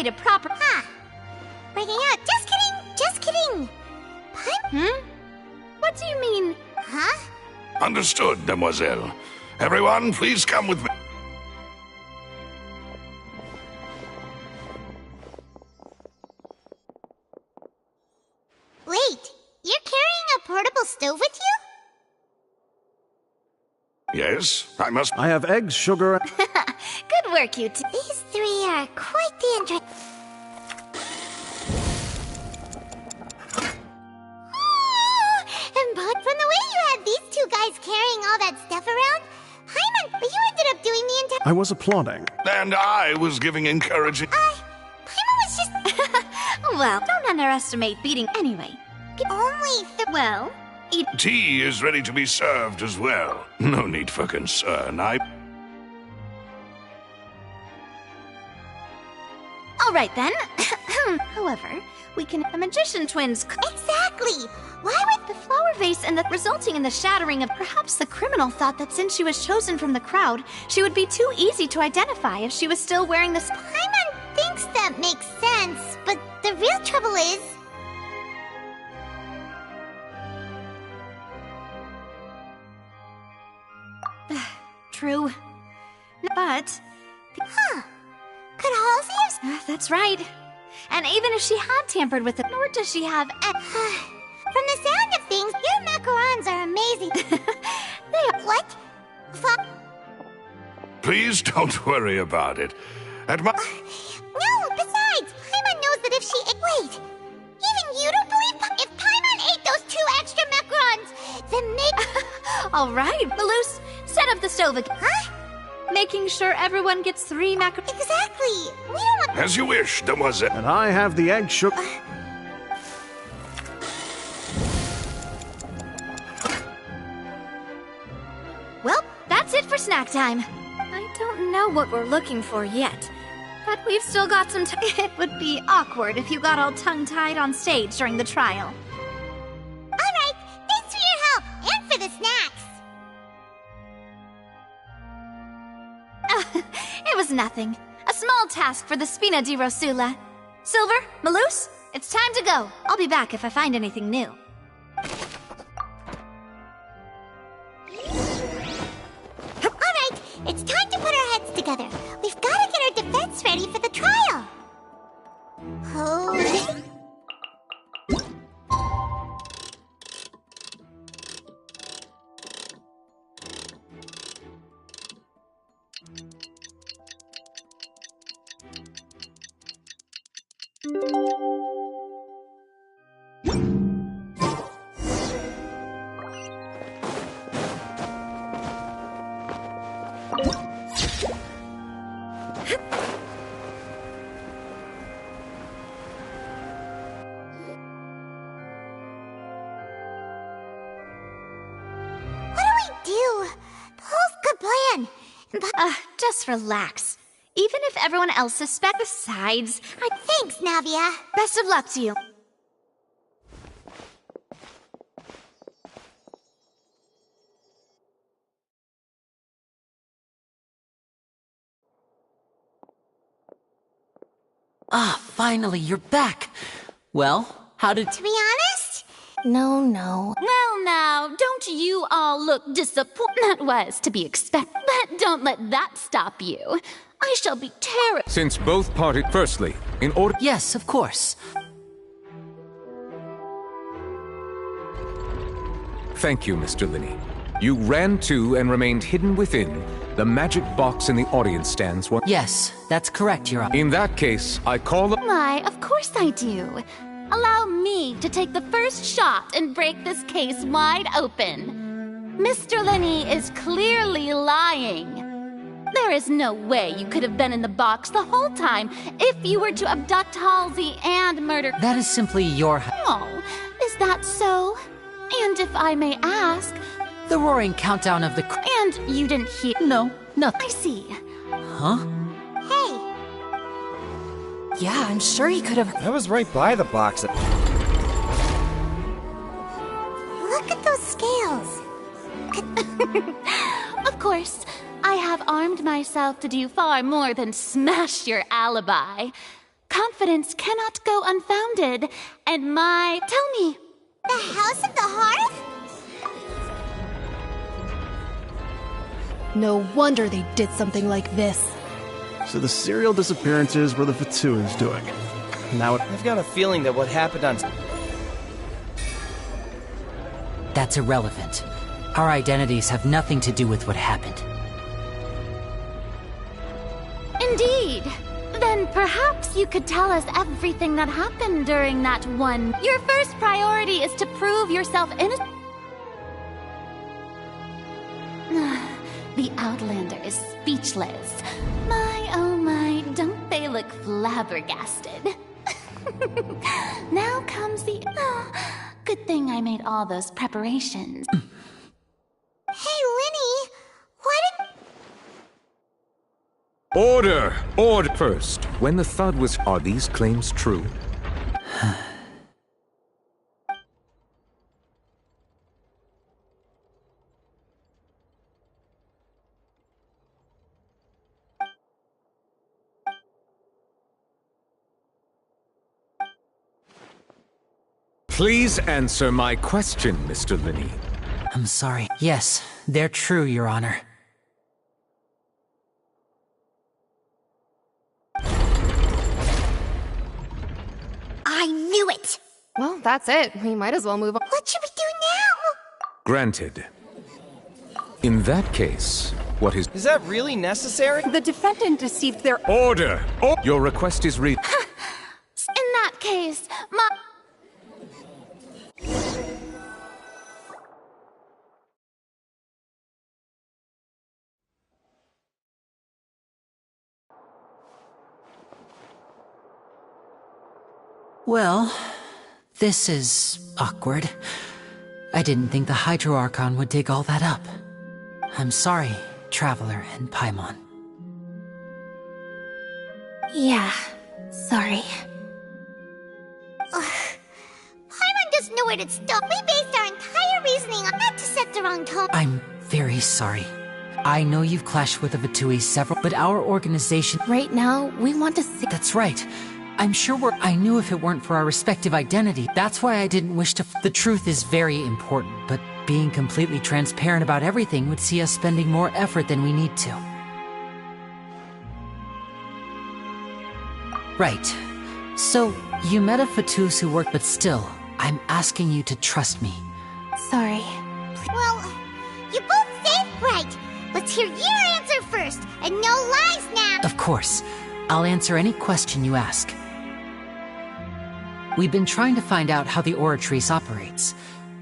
a proper. Breaking out. Just kidding. Just kidding. What do you mean? Huh? Understood, demoiselle. Everyone, please come with me. Wait, you're carrying a portable stove with you? Yes, I must. I have eggs, sugar. Good work, you two. These three are quite the But from the way you had these two guys carrying all that stuff around, Paimon, you ended up doing the entire. I was applauding. And I was giving encouraging. Paimon was just Well, don't underestimate beating anyway. only Well, eat. Tea is ready to be served as well. No need for concern. All right then. However, we can. The magician twins. Exactly. Why would The flower vase and the resulting in the shattering of perhaps the criminal thought that since she was chosen from the crowd, she would be too easy to identify if she was still wearing this. Paimon thinks that makes sense, but the real trouble is. True. But Could Halsey have? that's right. And even if she had tampered with it, nor does she have. From the sound of things, your macarons are amazing. They are. What? Please don't worry about it. At my. No, besides, Paimon knows that if she wait, even you don't believe if Paimon ate those 2 extra macarons, then maybe. All right, Maloose, set up the stove again. Huh? Making sure everyone gets 3 macarons. Exactly. We don't want. As you wish, demoiselle. And I have the egg, sugar. Well, that's it for snack time. I don't know what we're looking for yet, but we've still got some time. It would be awkward if you got all tongue-tied on stage during the trial. All right. Thanks for your help and for the snacks. It was nothing. A small task for the Spina di Rosula. Silver, Maloose, it's time to go. I'll be back if I find anything new. All right. It's time to put our heads together. We've got to get our defense ready for the trial. Oh. Just relax. Even if everyone else suspects. Besides, Thanks, Navia. best of luck to you. Ah, finally, you're back. Well, how did... To be honest, No. Well, now, don't you all look disappointed? That was to be expected. But don't let that stop you. I shall be terrified. Since both parties... Firstly, in order... Yes, of course. Thank you, Mr. Linney. You ran to and remained hidden within the magic box in the audience stands. Yes, that's correct, Your Honor. In that case, I call the... Why, of course I do. Allow me to take the first shot and break this case wide open. Mr. Linney is clearly lying. There is no way you could have been in the box the whole time if you were to abduct Halsey and murder... That is simply your... Oh, is that so? And if I may ask... The roaring countdown of the... And you didn't hear... No, nothing. I see. Huh? hey, Yeah, I'm sure he could have. I was right by the box. look at those scales. Of course, I have armed myself to do far more than smash your alibi. confidence cannot go unfounded, and Tell me. The House of the Hearth? No wonder they did something like this. So the serial disappearances were the Fatu is doing. Now I've got a feeling that what happened on... That's irrelevant. Our identities have nothing to do with what happened. Indeed. Then perhaps you could tell us everything that happened during that one. Your first priority is to prove yourself innocent. The Outlander is speechless. My, oh my, don't they look flabbergasted? Now comes the... good thing I made all those preparations. Hey, Linny, why did... Order! Order! First, when the thud was... Are these claims true? Please answer my question, Mr. Linney. I'm sorry. Yes, they're true, Your Honor. I knew it! Well, that's it. We might as well move on. What should we do now? Granted. In that case, what is... Is that really necessary? The defendant deceived their... Order! Your request is In that case, Well, this is awkward. I didn't think the Hydro Archon would dig all that up. I'm sorry, Traveler and Paimon. Yeah, sorry. Paimon doesn't know where to stop. We based our entire reasoning on not to set the wrong tone. I'm very sorry. I know you've clashed with the Vatui several, but our organization... Right now, we want to see... That's right. I'm sure I knew if it weren't for our respective identity. That's why I didn't wish to... The truth is very important, but being completely transparent about everything would see us spending more effort than we need to. Right. So, you met a Fatus who worked, but still, I'm asking you to trust me. Sorry. Well, you both said right. Let's hear your answer first, and no lies now. Of course. I'll answer any question you ask. We've been trying to find out how the Oratrice operates.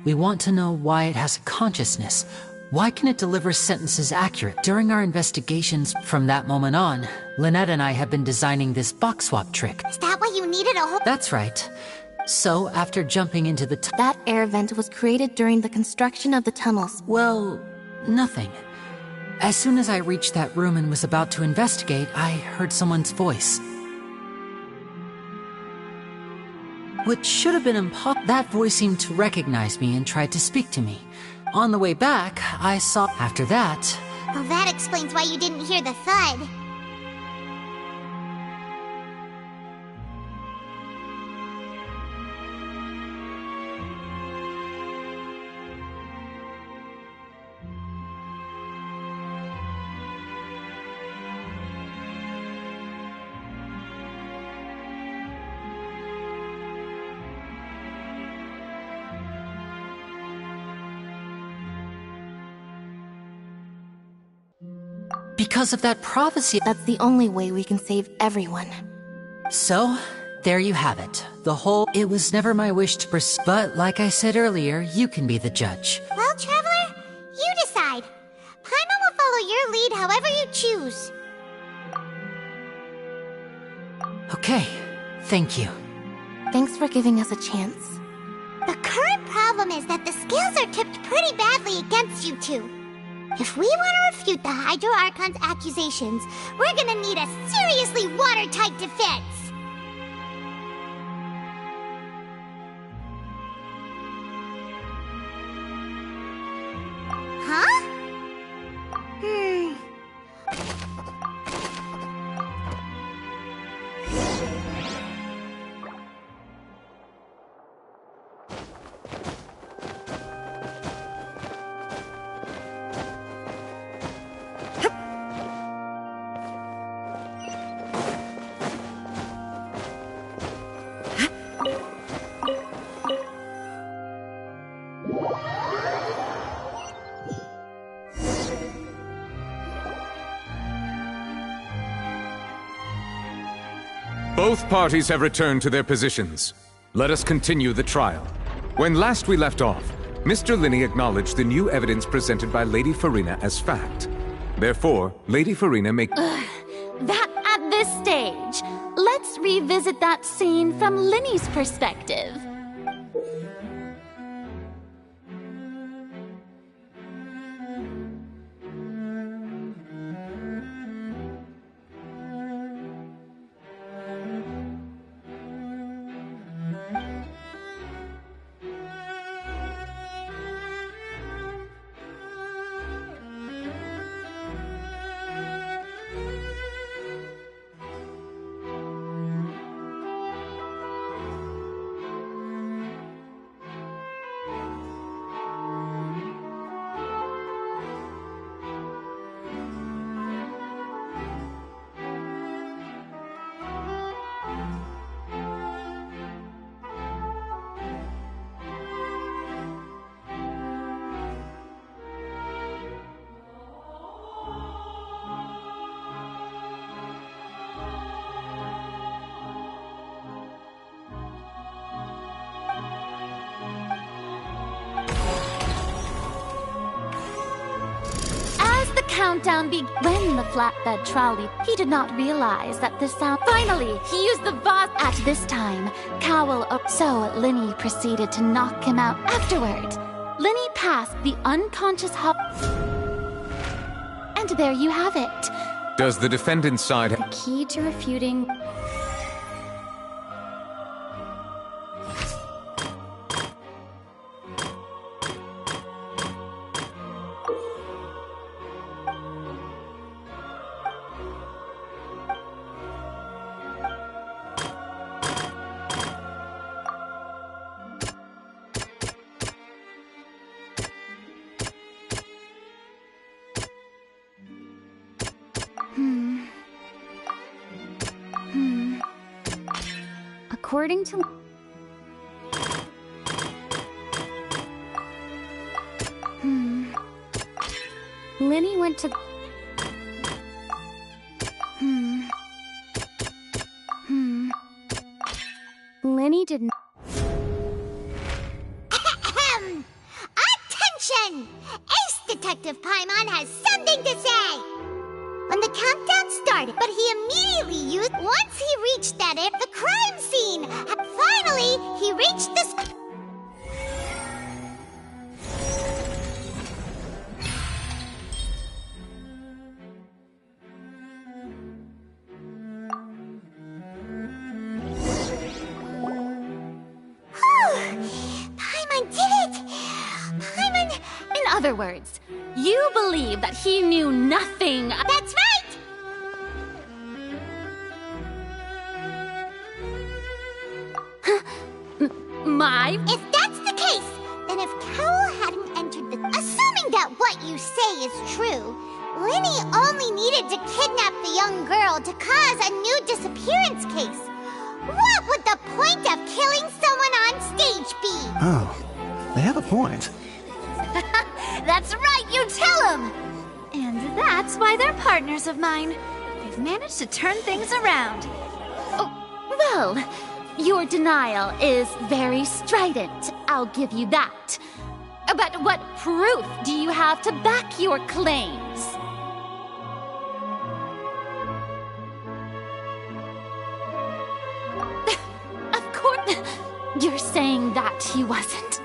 We want to know why it has a consciousness. Why can it deliver sentences accurate? During our investigations from that moment on, Lynette and I have been designing this box swap trick. Is that why you needed a whole... That's right. So, after jumping into the That air vent was created during the construction of the tunnels. Well, nothing. As soon as I reached that room and was about to investigate, I heard someone's voice. What should have been impossible. That voice seemed to recognize me and tried to speak to me. On the way back, I saw... After that... Well, that explains why you didn't hear the thud. Because of that prophecy... That's the only way we can save everyone. So, there you have it. The whole... It was never my wish to pursue... But, like I said earlier, you can be the judge. Well, Traveler, you decide. Paimon will follow your lead however you choose. Okay, thank you. Thanks for giving us a chance. The current problem is that the scales are tipped pretty badly against you two. If we want to refute the Hydro Archon's accusations, we're gonna need a seriously watertight defense. Huh? Both parties have returned to their positions. Let us continue the trial. When last we left off, Mr. Linney acknowledged the new evidence presented by Lady Farina as fact. Therefore, Lady Farina may... That at this stage, let's revisit that scene from Linney's perspective. Countdown when the flatbed trolley, he did not realize that the sound. Finally, he used the vase at this time. Cowl up, so Linney proceeded to knock him out. Afterward, Linney passed the unconscious hop. And there you have it. Does the defendant's side The key to refuting. According to... Linney went to... Linney didn't... Attention! Ace Detective Paimon has something to say! When the countdown started, but he immediately used... Once he reached the crime scene! Finally, he reached the... Paimon did it! Paimon... In other words, you believe that he knew nothing... That's right! If that's the case, then if Cowl hadn't entered the... Assuming that what you say is true, Linney only needed to kidnap the young girl to cause a new disappearance case. What would the point of killing someone on stage be? Oh, they have a point. That's right, you tell them! And that's why they're partners of mine. They've managed to turn things around. Oh, well... Your denial is very strident, I'll give you that. But what proof do you have to back your claims? Of course, you're saying that he wasn't.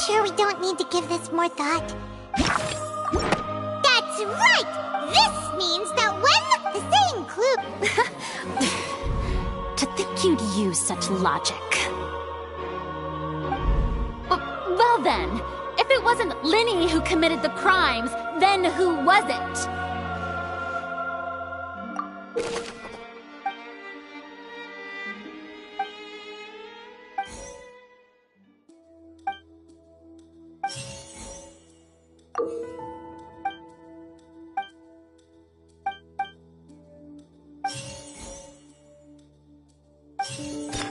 Sure we don't need to give this more thought? That's right! This means that when the saying clue... To think you'd use such logic. Well then, if it wasn't Linney who committed the crimes, then who was it?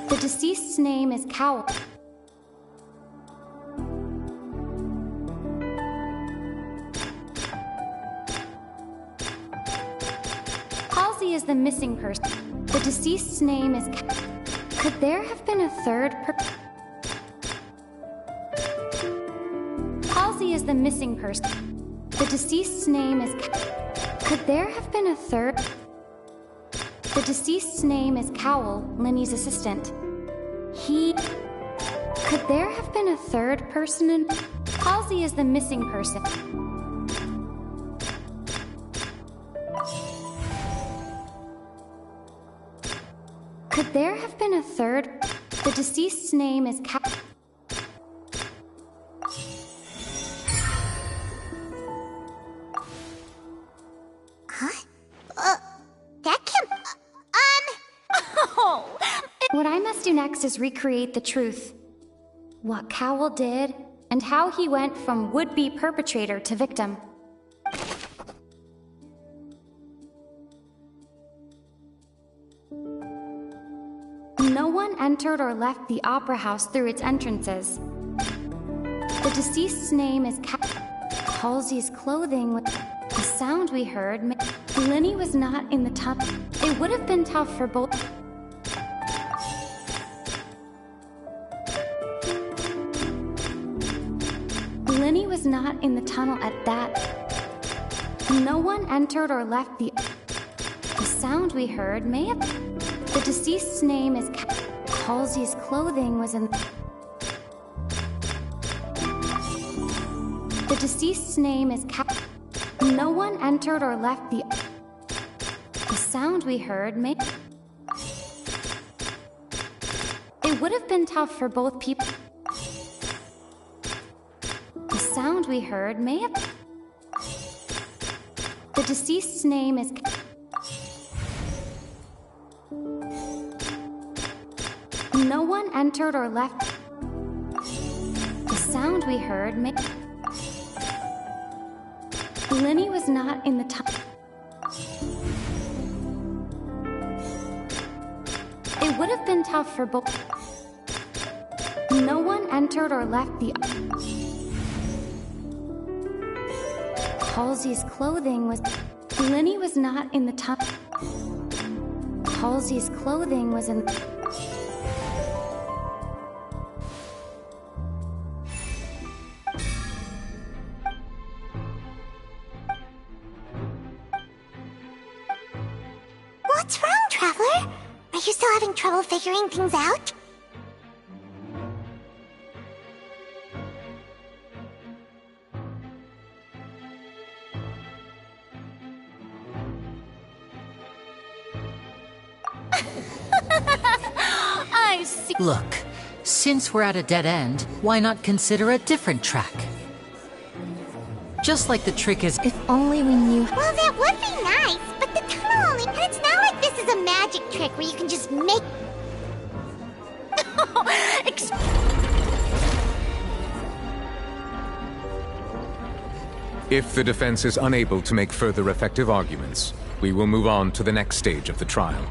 The deceased's name is Cowl. Halsey is the missing person. The deceased's name is... Could there have been a third Halsey is the missing person. The deceased's name is... Could there have been a third... The deceased's name is Cowell, Linny's assistant. Could there have been a third person in... Halsey is the missing person. Could there have been a third... The deceased's name is That can't... Oh! What I must do next is recreate the truth. What Cowell did, and how he went from would-be perpetrator to victim. No one entered or left the Opera House through its entrances. The deceased's name is Halsey's clothing with the sound we heard. Linny was not in the tunnel. It would have been tough for both. Linny was not in the tunnel at that. No one entered or left the sound we heard may have... The deceased's name is Halsey's clothing was in... The deceased's name is No one entered or left the sound we heard may... It would have been tough for both people. The sound we heard may have... The deceased's name is... No one entered or left. The sound we heard may... Linny was not in the tunnel. It would have been tough for both. No one entered or left the... Halsey's clothing was... Linny was not in the tunnel. Halsey's clothing was in... What's wrong, Traveler? Are you still having trouble figuring things out? I see. Look, since we're at a dead end, why not consider a different track? Just like the trick is... If only we knew... Well, that would be nice, but the tunnel only... And it's not like this is a magic trick where you can just make... If the defense is unable to make further effective arguments, we will move on to the next stage of the trial.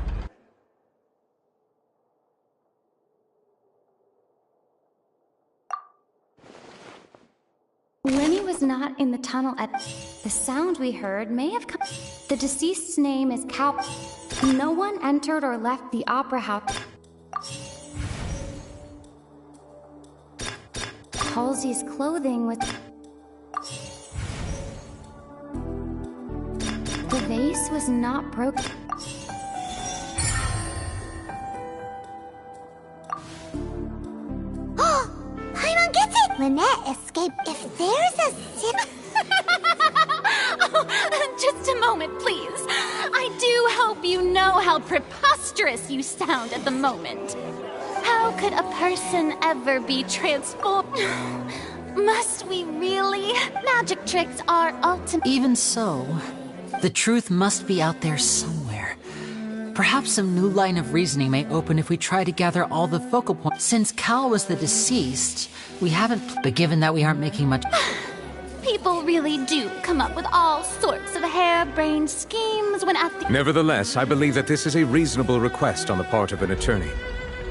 Linny was not in the tunnel at... The sound we heard may have come... The deceased's name is Cow... No one entered or left the Opera House. Halsey's clothing was... The vase was not broken. Paimon gets it! Lynette escaped. If there's a Just a moment, please. I do hope you know how preposterous you sound at the moment. How could a person ever be transformed? Must we really? Magic tricks are ultimate. Even so, the truth must be out there somewhere. Perhaps some new line of reasoning may open if we try to gather all the focal points. Since Cal was the deceased, we haven't... But given that we aren't making much... People really do come up with all sorts of harebrained schemes when at the... Nevertheless, I believe that this is a reasonable request on the part of an attorney.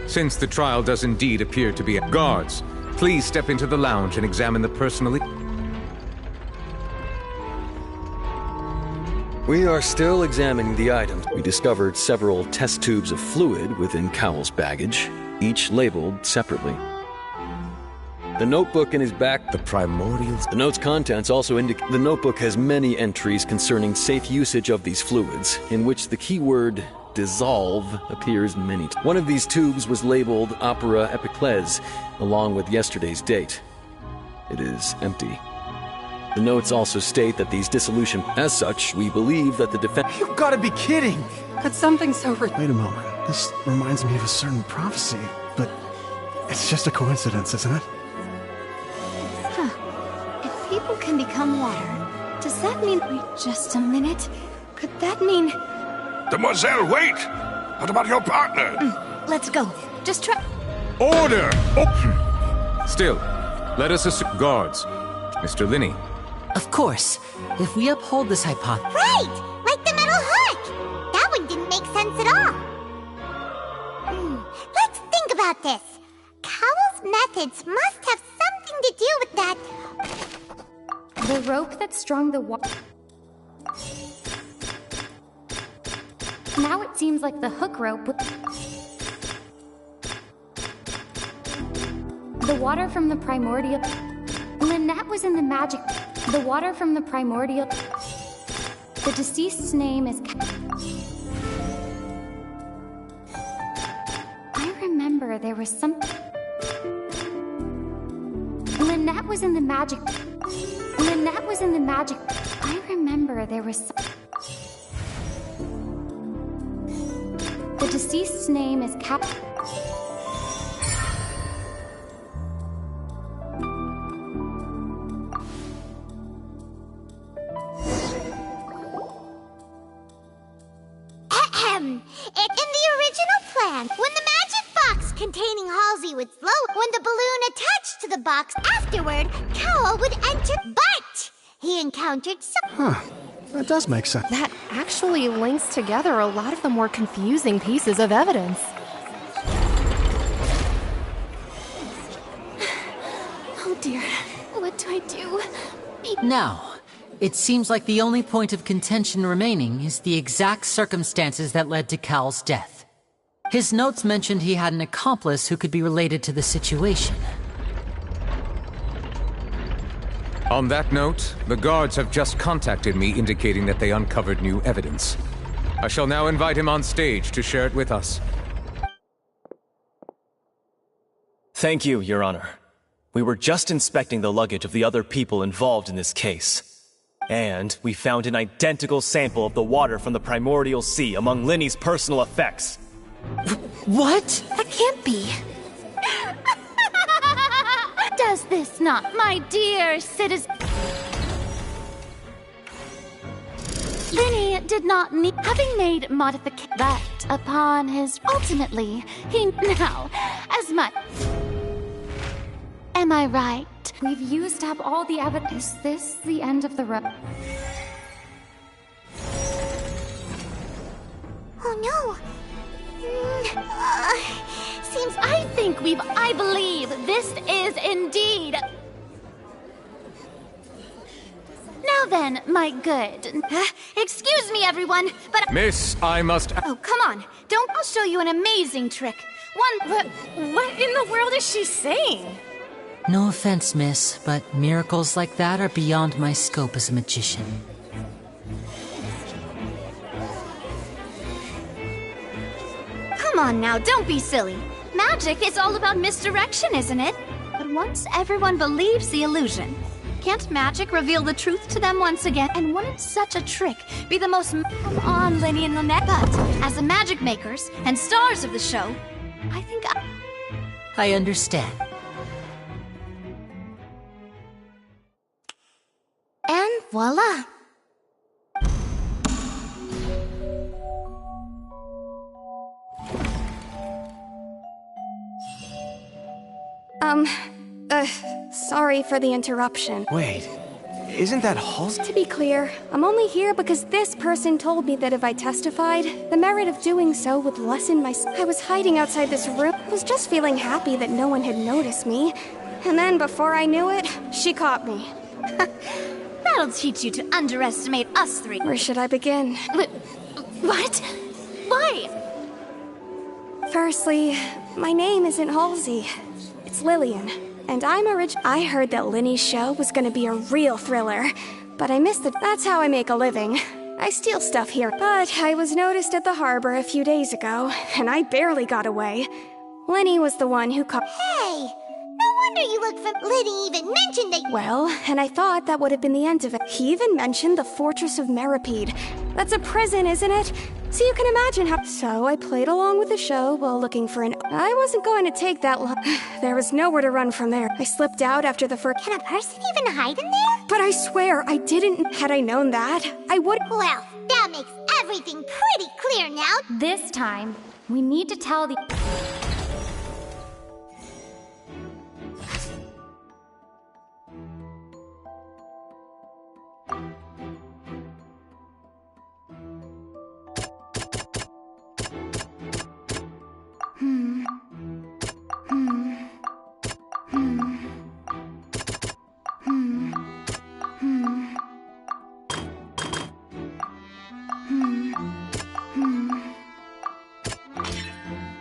Since the trial does indeed appear to be... Guards, please step into the lounge and examine the personally... We are still examining the items. We discovered several test tubes of fluid within Cowell's baggage, each labeled separately. The notebook in his back, The primordials. the note's contents also indicate the notebook has many entries concerning safe usage of these fluids, in which the keyword dissolve appears many times. One of these tubes was labeled Opera Epiclese, along with yesterday's date. It is empty. The notes also state that these dissolution... As such, we believe that the defense... You gotta be kidding! Could something so Wait a moment. This reminds me of a certain prophecy, but it's just a coincidence, isn't it? If people can become water, does that mean... Wait just a minute. Could that mean... Demoiselle, wait! What about your partner? Let's go. Just try... Order! Oh. Still, let us assume... Guards. Mr. Linney. Of course, if we uphold this hypothesis... Right! Like the metal hook! That one didn't make sense at all. Let's think about this. Cowell's methods must have something to do with that. The rope that strung the Now it seems like the hook rope The water from the primordial... Lynette was in the magic... The water from the primordial... The deceased's name is... I remember there was some... Lynette was in the magic... Lynette was in the magic... I remember there was some... The deceased's name is Cap... In the original plan, when the magic box containing Halsey would float, when the balloon attached to the box afterward, Cowell would enter, but he encountered some... That does make sense. That actually links together a lot of the more confusing pieces of evidence. Oh dear. What do I do? Now, it seems like the only point of contention remaining is the exact circumstances that led to Cal's death. His notes mentioned he had an accomplice who could be related to the situation. On that note, the guards have just contacted me indicating that they uncovered new evidence. I shall now invite him on stage to share it with us. Thank you, Your Honor. We were just inspecting the luggage of the other people involved in this case. And we found an identical sample of the water from the primordial sea among Linny's personal effects. What? That can't be. Does this not, my dear citizen? Linny did not need, having made modification that upon his, ultimately, he now, as much. Am I right? We've used up all the evidence. Is this the end of the road? Oh no! Seems I believe this is indeed. Now then, my good. Excuse me, everyone, but... Miss, I must... Oh, come on. I'll show you an amazing trick. What in the world is she saying? No offense, miss, but miracles like that are beyond my scope as a magician. Come on now, don't be silly. Magic is all about misdirection, isn't it? But once everyone believes the illusion, can't magic reveal the truth to them once again? And wouldn't such a trick be the most... Come on, Linny and Lynette. But as the magic makers and stars of the show, I think I understand. And voila! Sorry for the interruption. Wait, isn't that Halsey? To be clear, I'm only here because this person told me that if I testified, the merit of doing so would lessen my... I was hiding outside this room, was just feeling happy that no one had noticed me. And then before I knew it, she caught me. That That'll teach you to underestimate us three. Where should I begin? What? Why? Firstly, my name isn't Halsey. It's Lillian. And I heard that Linny's show was gonna be a real thriller, but I missed it. That's how I make a living. I steal stuff here, but I was noticed at the harbor a few days ago, and I barely got away. Linny was the one who caught— Hey! No wonder you look for— Liddy even mentioned that— Well, and I thought that would have been the end of it. He even mentioned the Fortress of Meripede. That's a prison, isn't it? So you can imagine how— So I played along with the show while looking for an— I wasn't going to take that long. There was nowhere to run from there. I slipped out after the first— Can a person even hide in there? But I swear, I didn't— Had I known that, I would— Well, that makes everything pretty clear now. This time, we need to tell the...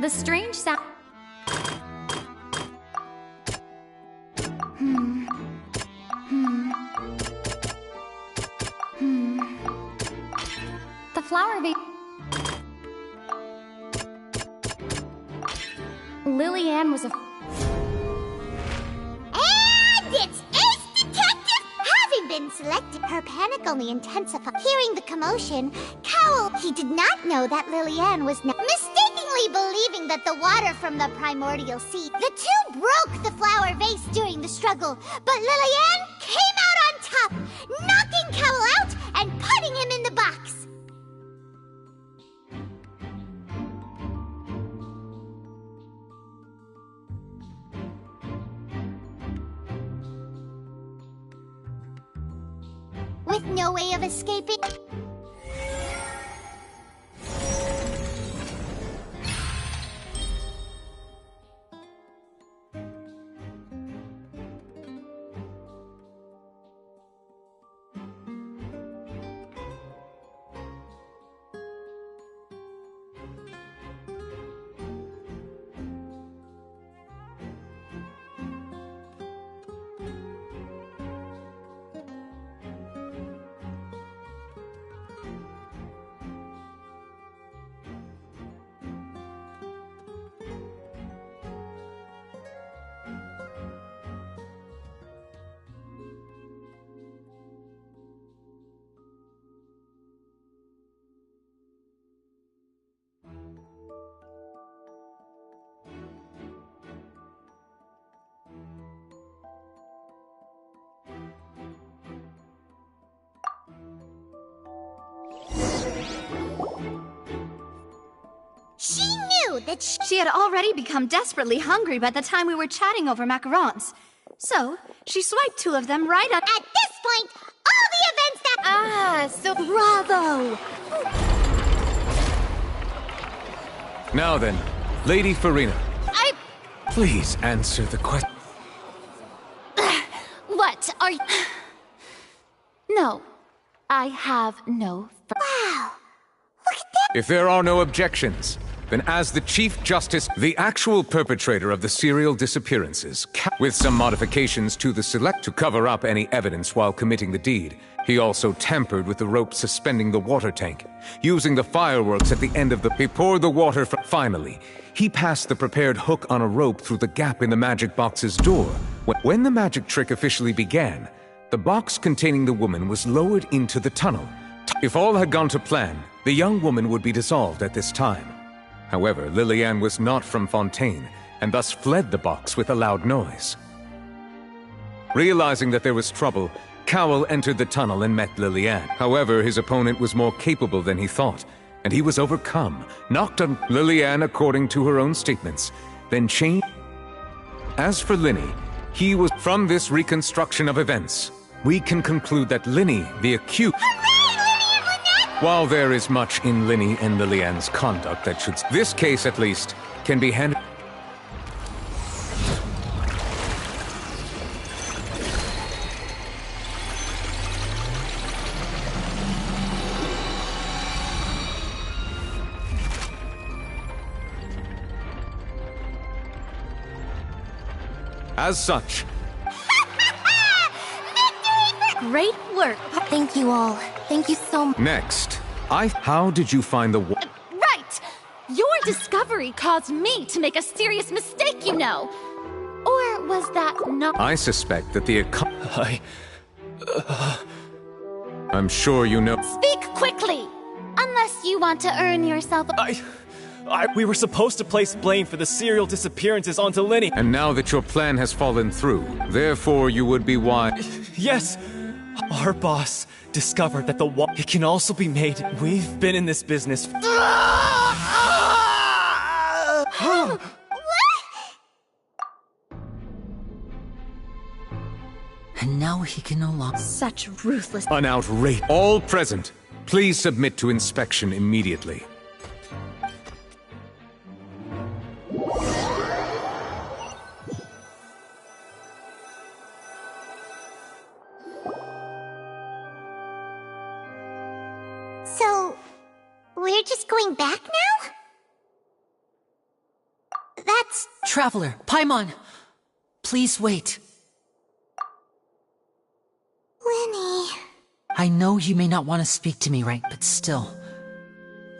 The strange sound... The flower vase... Lillian was a... And it's Ace Detective! Having been selected, her panic only intensified. Hearing the commotion, Cowl, he did not know that Lillian was mistakenly believing that the water from the primordial sea. The two broke the flower vase during the struggle, but Lillian came out on top, knocking Cowl out and putting him in the box. With no way of escaping. She knew that She had already become desperately hungry by the time we were chatting over macarons. So, she swiped 2 of them right up. At this point, all the events that— So bravo! Now then, Lady Farina. I... Please answer the question. What are you... No. I have no... Wow. Look at that. If there are no objections, then as the Chief Justice, the actual perpetrator of the serial disappearances, with some modifications to the select to cover up any evidence while committing the deed, he also tampered with the rope suspending the water tank. Using the fireworks at the end of he poured the water from... Finally, he passed the prepared hook on a rope through the gap in the magic box's door. When the magic trick officially began, the box containing the woman was lowered into the tunnel. If all had gone to plan, the young woman would be dissolved at this time. However, Lillian was not from Fontaine, and thus fled the box with a loud noise. Realizing that there was trouble, Cowl entered the tunnel and met Lillian. However, his opponent was more capable than he thought, and he was overcome, knocked on Lillian according to her own statements, then changed. As for Linny, he was... From this reconstruction of events, we can conclude that Linny, the accused... While there is much in Linny and Lillian's conduct that should... This case, at least, can be handled... As such, Great work. Thank you all. Thank you so much. next, how did you find the Right! Your discovery caused me to make a serious mistake, you know. Or was that not? I suspect that the I'm sure you know. Speak quickly! Unless you want to earn yourself a... We were supposed to place blame for the serial disappearances onto Linny. And now that your plan has fallen through, therefore you would be wise. Yes! Our boss discovered that it can also be made. We've been in this business. And now he can no longer. Such ruthless. An outrage. All present, please submit to inspection immediately. So, we're just going back now? That's... Traveler, Paimon! Please wait. Linny... I know you may not want to speak to me right, but still.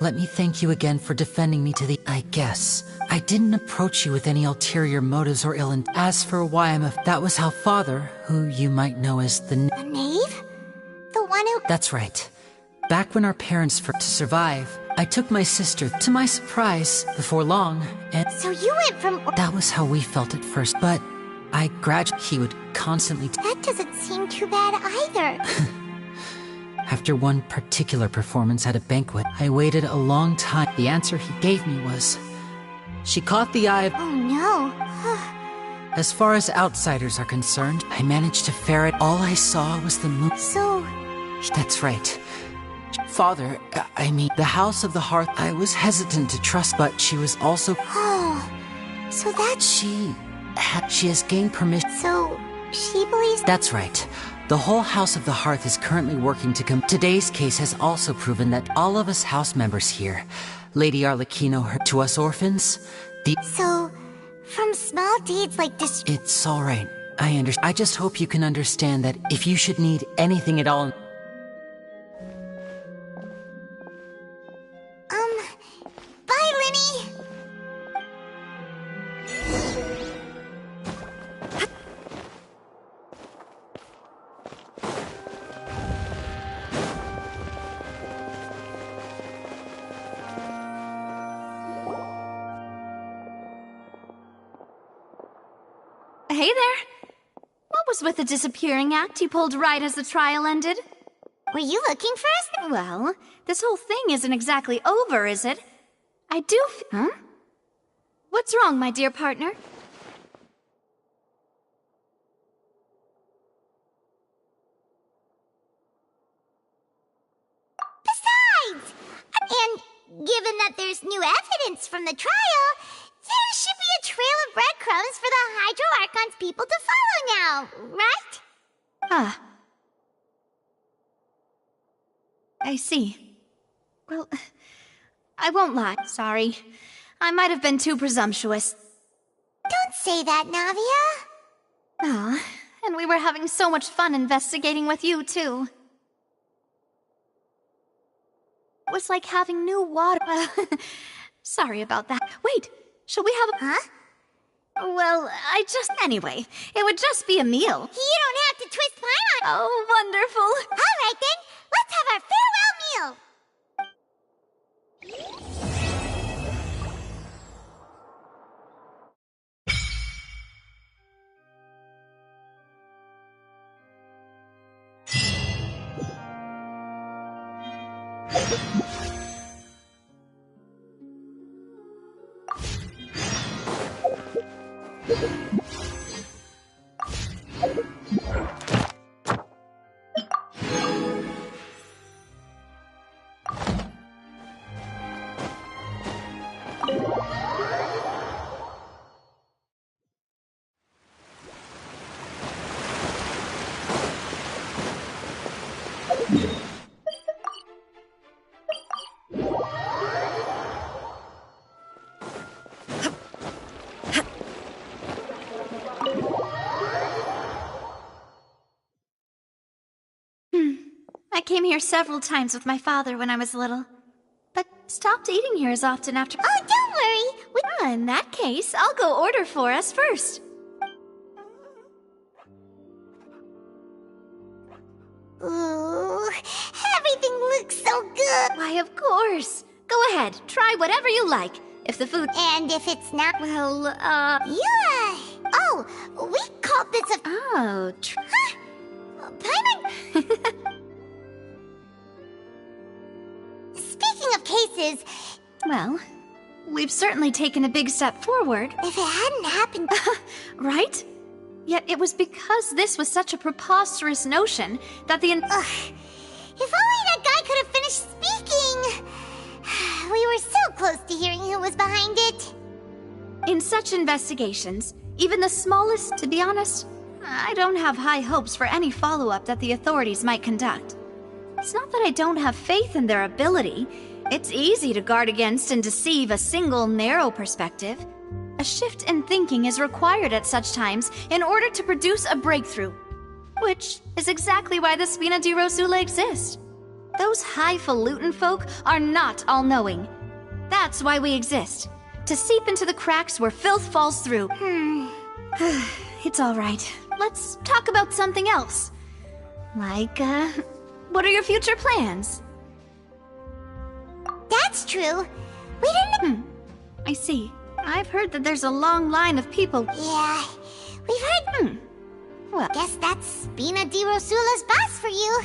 Let me thank you again for defending me to the... I guess. I didn't approach you with any ulterior motives or ill intent. As for why that was how Father, who you might know as the... The knave? The one who... That's right. Back when our parents to survive, I took my sister, to my surprise, before long, and... So you went from... That was how we felt at first, but I gradually... He would constantly... That doesn't seem too bad either. After one particular performance at a banquet, I waited a long time. The answer he gave me was... She caught the eye of... Oh no. As far as outsiders are concerned, I managed to ferret. All I saw was the moon. So... That's right. Father, I mean, the House of the Hearth, I was hesitant to trust, but she was also... Oh, so that... She has gained permission... So, she believes... That's right. The whole House of the Hearth is currently working to come... Today's case has also proven that all of us house members here, Lady Arlecchino, to us orphans, So, from small deeds like this... It's alright. I understand. I just hope you can understand that if you should need anything at all... Bye, Linny! Hey there. What was with the disappearing act you pulled right as the trial ended? Were you looking for us? Well, this whole thing isn't exactly over, is it? I do Huh? What's wrong, my dear partner? Besides! And given that there's new evidence from the trial, there should be a trail of breadcrumbs for the Hydro Archon's people to follow now, right? Ah. I see. Well, I won't lie. Sorry. I might have been too presumptuous. Don't say that, Navia. Ah, and we were having so much fun investigating with you, too. It was like having new water. Sorry about that. Wait, shall we have a... Huh? Well, Anyway, it would just be a meal. You don't have to twist mine on... Oh, wonderful. All right, then. Let's have our farewell meal. I came here several times with my father when I was little, but stopped eating here as often after. Oh, don't worry. In that case, I'll go order for us first. Ooh, everything looks so good. Why, of course. Go ahead, try whatever you like. If the food... And if it's not... Well, Yeah. Oh, we called this a... Oh, Huh? Paimon... Speaking of cases... Well, we've certainly taken a big step forward. If it hadn't happened... Right? Yet it was because this was such a preposterous notion that the... Ugh. If only that guy could have finished speaking! We were so close to hearing who was behind it. In such investigations, even the smallest, to be honest, I don't have high hopes for any follow-up that the authorities might conduct. It's not that I don't have faith in their ability. It's easy to guard against and deceive a single narrow perspective. A shift in thinking is required at such times in order to produce a breakthrough. Which is exactly why the Spina di Rosula exist. Those highfalutin folk are not all-knowing. That's why we exist. To seep into the cracks where filth falls through. It's all right. Let's talk about something else. Like, what are your future plans? That's true. We didn't... I see. I've heard that there's a long line of people. Yeah, we've heard... Well, guess that's Spina di Rosula's boss for you.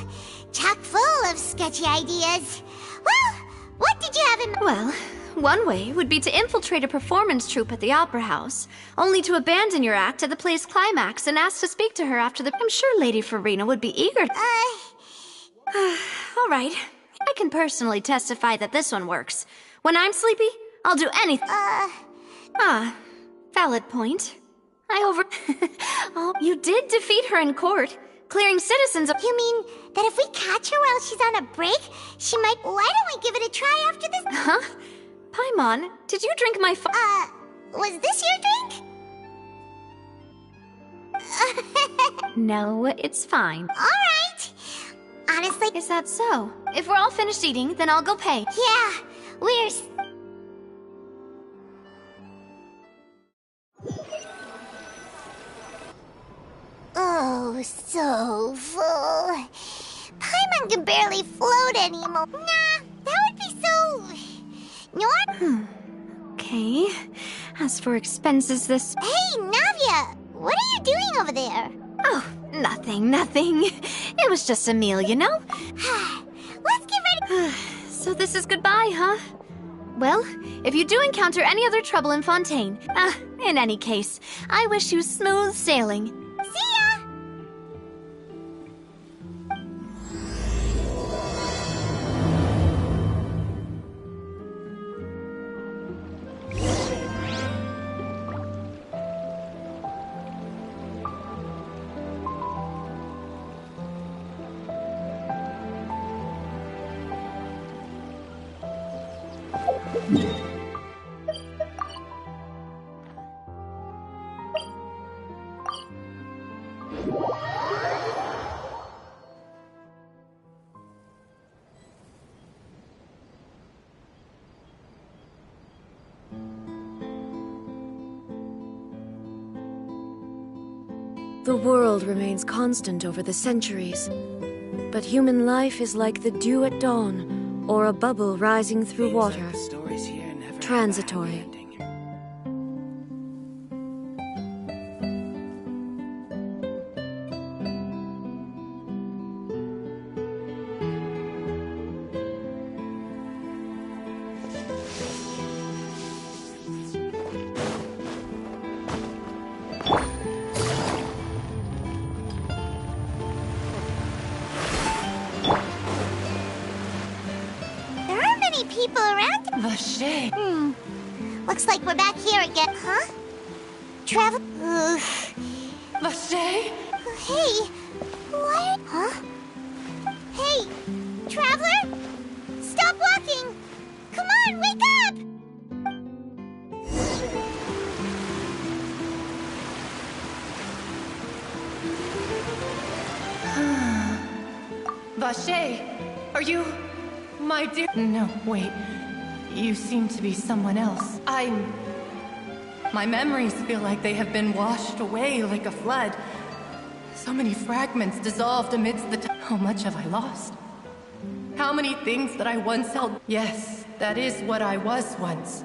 Chock full of sketchy ideas. Well, what did you have in... Well, one way would be to infiltrate a performance troupe at the Opera House, only to abandon your act at the play's climax and ask to speak to her after the... I'm sure Lady Farina would be eager... All right. I can personally testify that this one works. When I'm sleepy, I'll do anything... valid point. Oh, you did defeat her in court, clearing citizens of... You mean that if we catch her while she's on a break, she might... Why don't we give it a try after this? Huh? Paimon, did you drink my was this your drink? No, it's fine. All right. Honestly... Is that so? If we're all finished eating, then I'll go pay. Yeah, we're... Oh, so full. Paimon can barely float anymore. Nah, that would be so... Okay. As for expenses this... Hey, Navia! What are you doing over there? Oh, nothing. It was just a meal, you know? Let's get ready... So this is goodbye, huh? Well, if you do encounter any other trouble in Fontaine, in any case, I wish you smooth sailing. See ya! The world remains constant over the centuries, but human life is like the dew at dawn, or a bubble rising through water, transitory. People around. Vache. Looks like we're back here again, huh? Travel. Vache? Hey, what? Huh? Hey, traveler! Stop walking! Come on, wake up! Vache, are you... my dear... No, wait. You seem to be someone else. My memories feel like they have been washed away like a flood. So many fragments dissolved amidst the... How much have I lost? How many things that I once held... Yes, that is what I was once.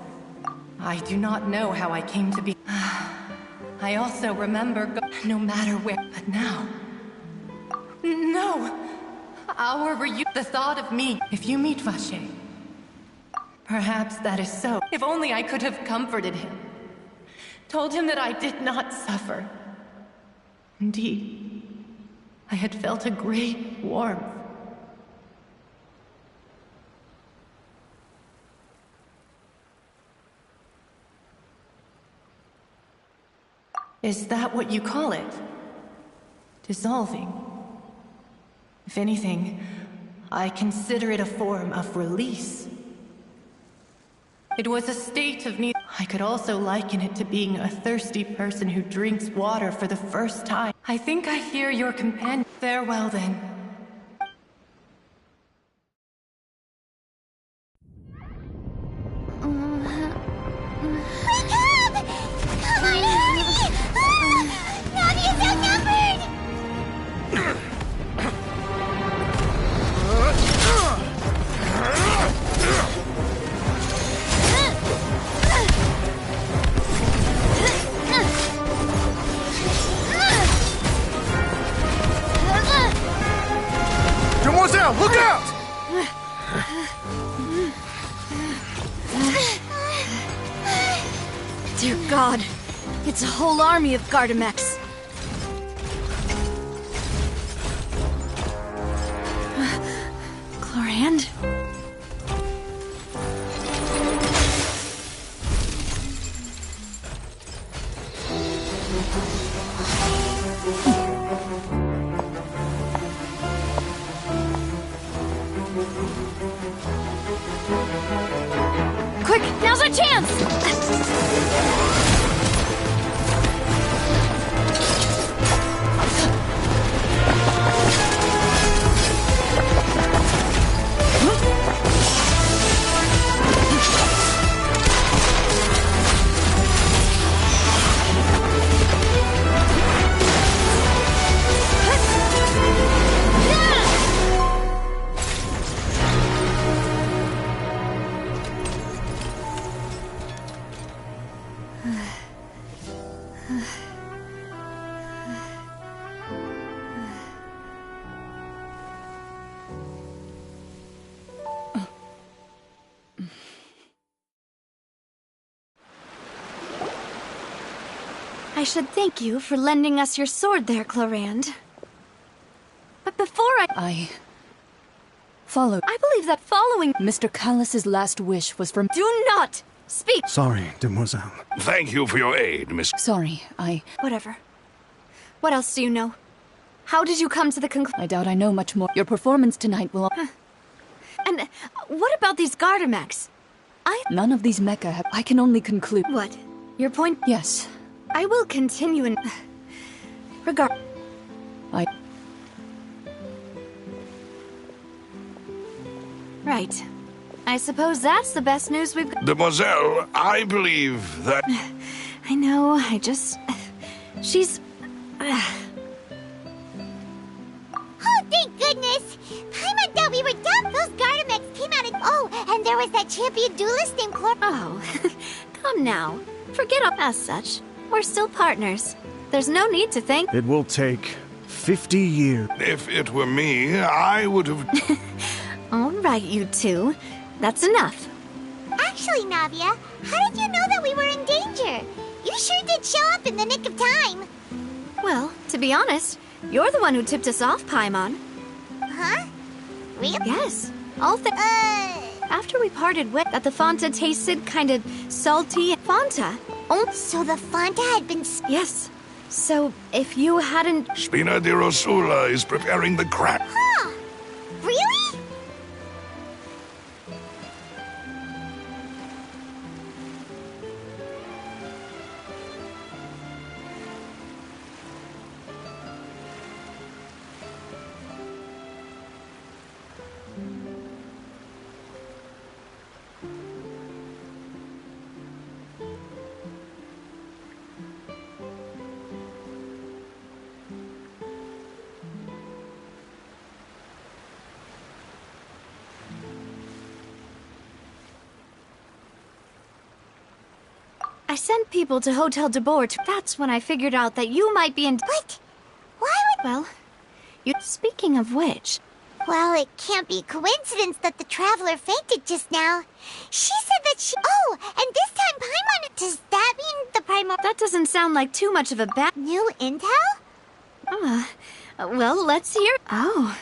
I do not know how I came to be... I also remember no matter where... But now... No! Our the thought of me, if you meet Vache. Perhaps that is so. If only I could have comforted him. Told him that I did not suffer. Indeed, I had felt a great warmth. Is that what you call it? Dissolving? If anything, I consider it a form of release. It was a state of need. I could also liken it to being a thirsty person who drinks water for the first time. I think I hear your companion. Farewell, then. Look out! Dear God, it's a whole army of Gardamex. Chlorand? Quick, now's our chance! I should thank you for lending us your sword there, Chlorand. But before I followed. I believe that following Mr. Callus's last wish was for... Do not speak! Sorry, demoiselle. Thank you for your aid, Miss... Sorry, Whatever. What else do you know? How did you come to the conclusion? I doubt I know much more. Your performance tonight will... And what about these Gardamex? None of these mecha have... I can only conclude... What? Your point? Yes. I will continue in... regard... Right. I suppose that's the best news we've got. Demoiselle, I believe that... I know, I just... She's... Oh, thank goodness! Paimon thought we were done! Those Gardamex came out and... Oh, and there was that champion duelist named Chlor... Oh, come now. Forget all as such. We're still partners. There's no need to thank... It will take 50 years. If it were me, I would have... All right, you two. That's enough. Actually, Navia, how did you know that we were in danger? You sure did show up in the nick of time. Well, to be honest, you're the one who tipped us off, Paimon. Huh? Really? Yes. After we parted with that the Fanta tasted kind of salty. Fanta. Oh, so the Fanta had been... Yes. So, if you hadn't... Spina di Rosula is preparing the crack. Huh? Really? I sent people to Hotel de Boer. That's when I figured out that you might be in. What? Why would... Well, you... Speaking of which... Well, it can't be a coincidence that the traveler fainted just now. She said that she... Oh, and this time Paimon... Does that mean the Primor... That doesn't sound like too much of a bad... New intel? Well, let's hear... Oh,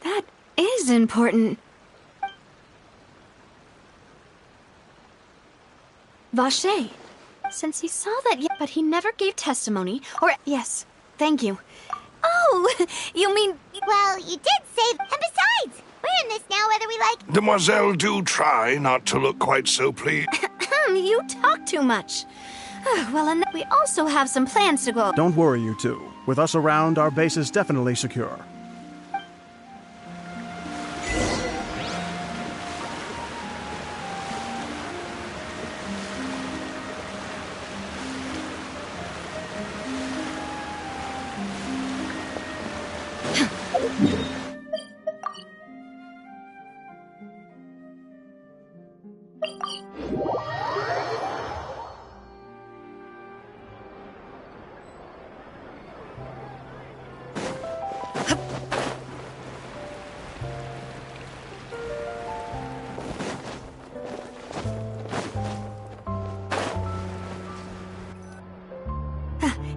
that is important. Vache. Since he saw that... But he never gave testimony, or... Yes, thank you. Oh, you mean... Well, you did say... And besides, we're in this now whether we like... Demoiselle, do try not to look quite so pleased. You talk too much. Well, and we also have some plans to go... Don't worry, you two. With us around, our base is definitely secure.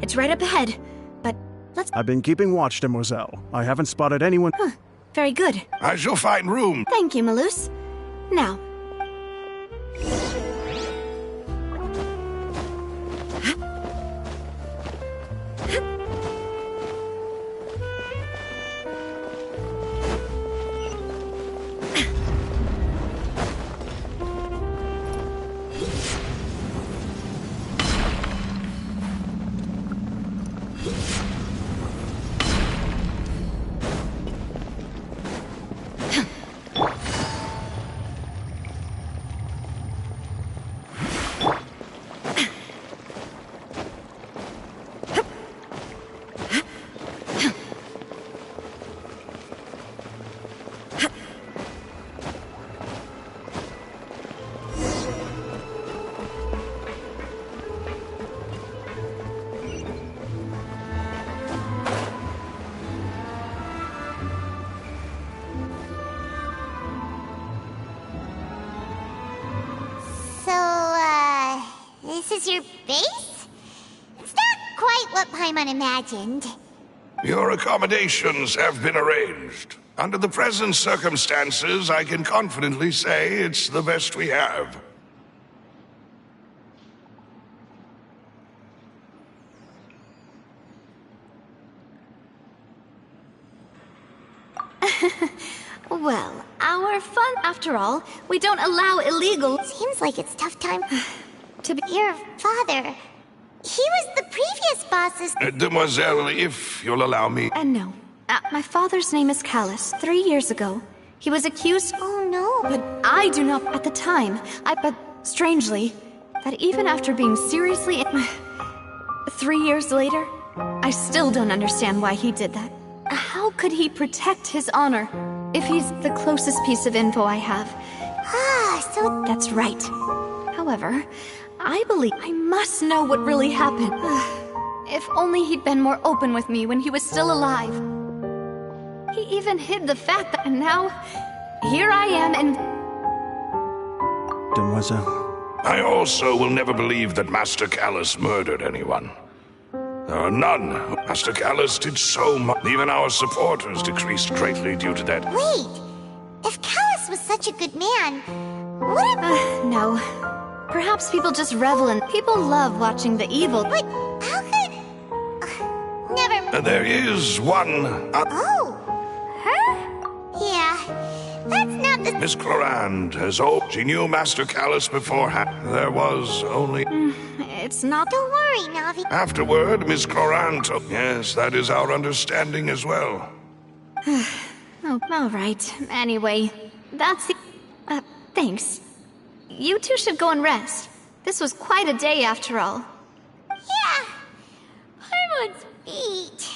It's right up ahead, but let's... I've been keeping watch, Demoiselle. I haven't spotted anyone... Very good. I shall find room. Thank you, Malus. Now... This is your base? It's not quite what Paimon imagined. Your accommodations have been arranged. Under the present circumstances, I can confidently say it's the best we have. Well, our fun... After all, we don't allow illegal... Seems like it's tough time to be... Your father... He was the previous boss's... Demoiselle, if you'll allow me... No. My father's name is Callus. 3 years ago, he was accused... Oh, no. But I do not... At the time, But strangely, that even after being seriously... 3 years later, I still don't understand why he did that. How could he protect his honor if he's the closest piece of info I have? So... That's right. However, I believe I must know what really happened. If only he'd been more open with me when he was still alive. He even hid the fact that... And now, here I am and... Demoiselle. I also will never believe that Master Callus murdered anyone. There are none. Master Callus did so much. Even our supporters decreased greatly due to that. Wait! If Callus was such a good man, wouldn't... No. Perhaps people just revel in... People love watching the evil. But how could... never mind. There is one... Oh! Her? Yeah. That's not the... Miss Clorand has old. She knew Master Callus beforehand. There was only... It's not... Don't worry, Navi. Afterward, Miss Clorand took... Yes, that is our understanding as well. Oh, all right. Anyway, that's the... thanks. You two should go and rest. This was quite a day after all. Yeah. Paimon's beat.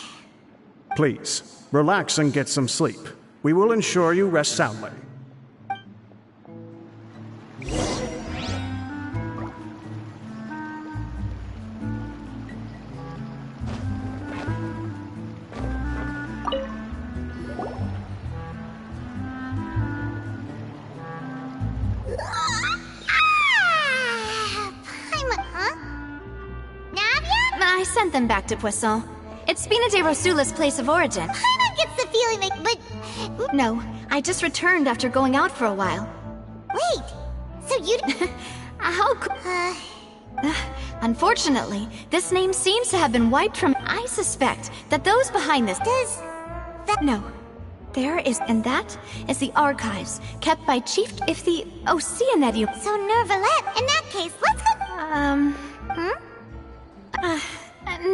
Please, relax and get some sleep. We will ensure you rest soundly. sent them back to Poisson. It's Spina de Rosula's place of origin. Paimon gets the feeling like, but... No, I just returned after going out for a while. Wait, so you... How could... Unfortunately, this name seems to have been wiped from... I suspect that those behind this... Does that... No. There is... And that is the archives, kept by Chief... If the... Oh, Cianed, So Nervalette, in that case, let's go...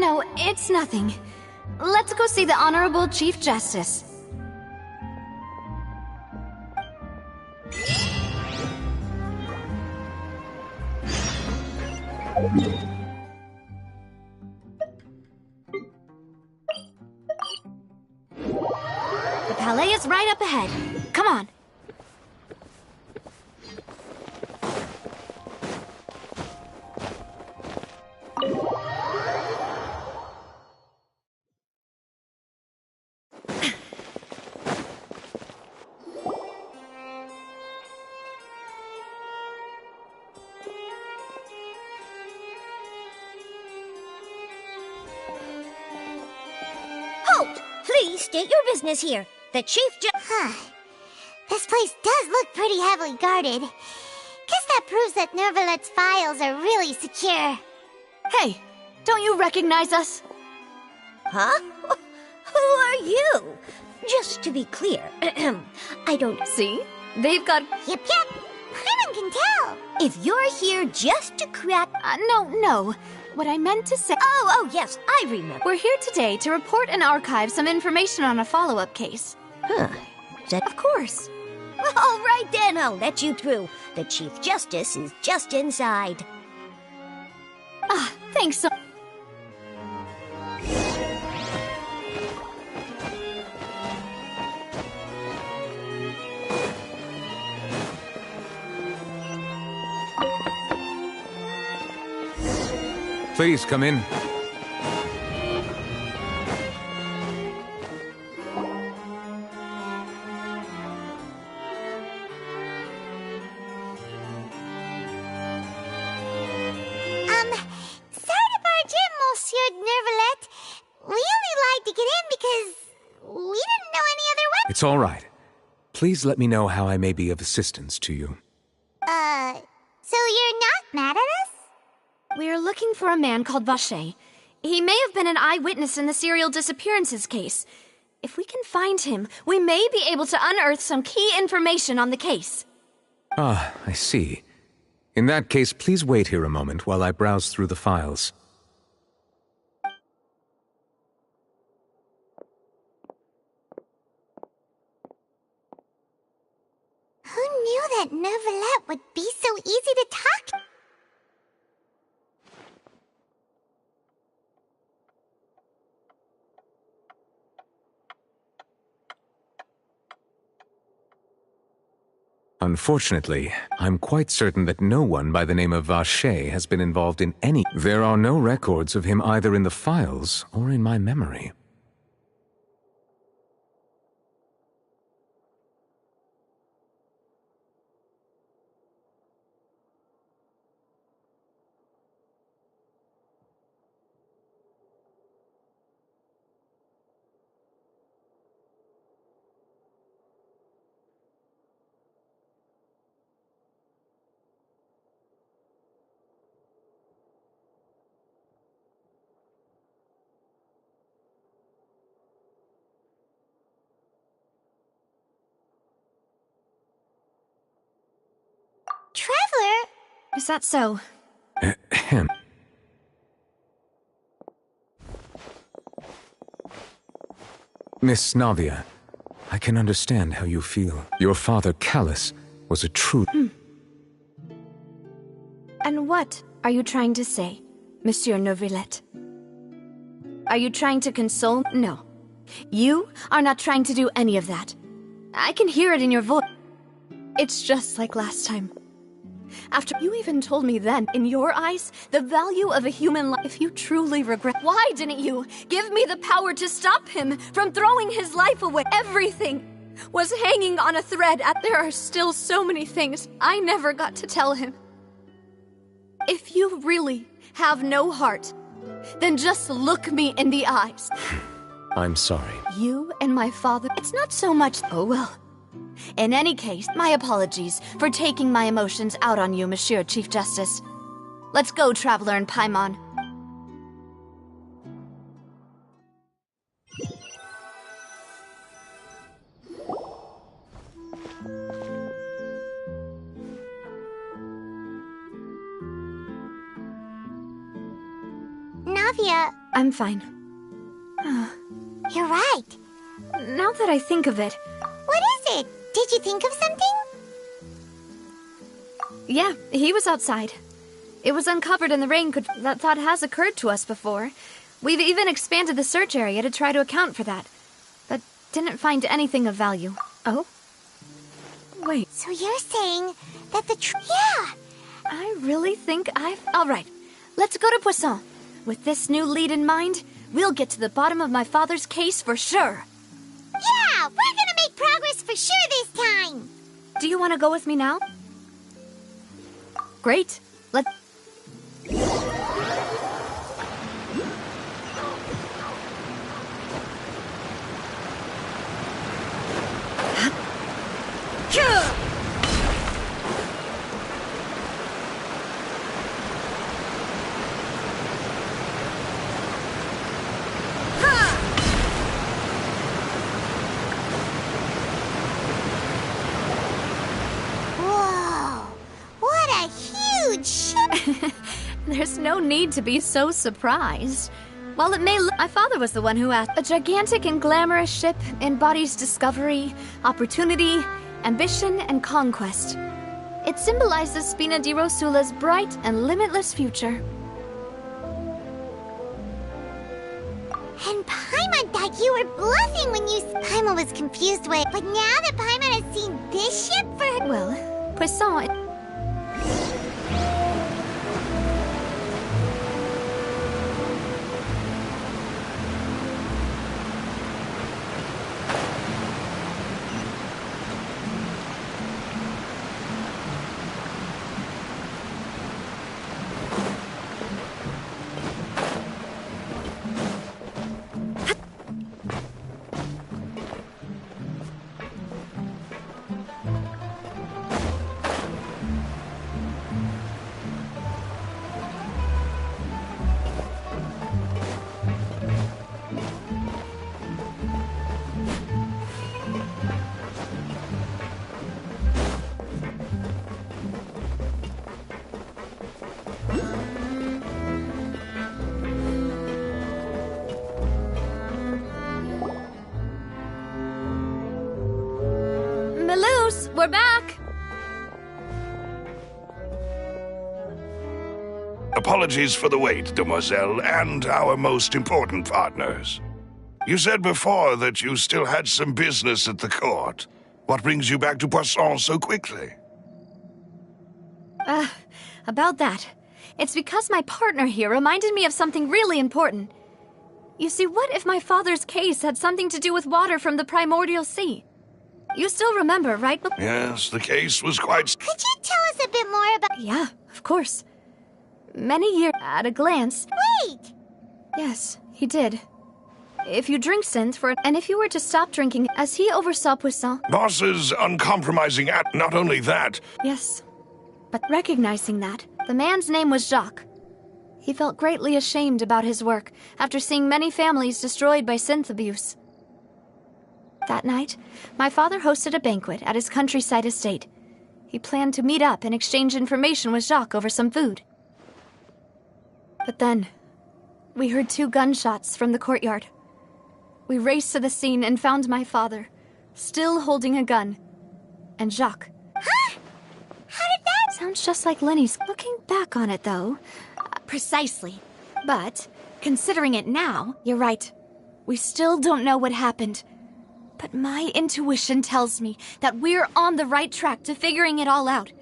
No, it's nothing. Let's go see the Honorable Chief Justice. The Palais is right up ahead. Come on. Halt! Please state your business here. The Chief This place does look pretty heavily guarded. Guess that proves that Nervalette's files are really secure. Hey, don't you recognize us? Huh? Who are you? Just to be clear, I don't... See? They've got... Yep. Paimon can tell. If you're here just to crack... No. What I meant to say... Oh, yes, I remember. We're here today to report and archive some information on a follow-up case. Of course. All right then, I'll let you through. The Chief Justice is just inside. Thanks so... Please come in. Sorry to barge in, Monsieur Nervalette. We only lied to get in because we didn't know any other way. It's all right. Please let me know how I may be of assistance to you. So you're not mad at us? We're looking for a man called Vacher. He may have been an eyewitness in the serial disappearances case. If we can find him, we may be able to unearth some key information on the case. Ah, I see. In that case, please wait here a moment while I browse through the files. Who knew that Nervalette would be so easy to talk to? Unfortunately, I'm quite certain that no one by the name of Vacher has been involved in any... There are no records of him either in the files or in my memory. Traveler? Is that so? Ahem. Miss Navia, I can understand how you feel. Your father, Callus, was a true... And what are you trying to say, Monsieur Nervalette? Are you trying to console? No. You are not trying to do any of that. I can hear it in your voice. It's just like last time. After you even told me then, in your eyes, the value of a human life, if you truly regret, why didn't you give me the power to stop him from throwing his life away? Everything was hanging on a thread. There are still so many things I never got to tell him. If you really have no heart, then just look me in the eyes. I'm sorry. You and my father, it's not so much. Oh well. In any case, my apologies for taking my emotions out on you, Monsieur Chief Justice. Let's go, Traveler and Paimon. Navia, I'm fine. you're right. Now that I think of it... What is it? Did you think of something? Yeah, he was outside. It was uncovered in the rain. That thought has occurred to us before. We've even expanded the search area to try to account for that. But didn't find anything of value. Oh? Wait. So you're saying that yeah! I really think Alright, let's go to Poisson. With this new lead in mind, we'll get to the bottom of my father's case for sure. Yeah! We're gonna make progress for sure this time! Do you want to go with me now? Great. Let's... There's no need to be so surprised. While it may look... My father was the one who asked. A gigantic and glamorous ship embodies discovery, opportunity, ambition, and conquest. It symbolizes Spina di Rosula's bright and limitless future. And Paimon thought you were bluffing when you... Paimon was confused with... But now that Paimon has seen this ship for her... Well, Poisson... We're back! Apologies for the wait, demoiselle, and our most important partners. You said before that you still had some business at the court. What brings you back to Poisson so quickly? About that. It's because my partner here reminded me of something really important. You see, what if my father's case had something to do with water from the primordial sea? You still remember, right? Yes, the case was quite... Could you tell us a bit more about... Yeah, of course. Many years at a glance... Wait! Yes, he did. If you drink synth and if you were to stop drinking, as he oversaw Poisson... Boss's uncompromising act, not only that... Yes, but recognizing that, the man's name was Jacques. He felt greatly ashamed about his work after seeing many families destroyed by synth abuse. That night, my father hosted a banquet at his countryside estate. He planned to meet up and exchange information with Jacques over some food. But then, we heard 2 gunshots from the courtyard. We raced to the scene and found my father, still holding a gun, and Jacques. Huh? How did that... Sounds just like Lenny's. Looking back on it, though... Precisely. But, considering it now, you're right. We still don't know what happened. But my intuition tells me that we're on the right track to figuring it all out.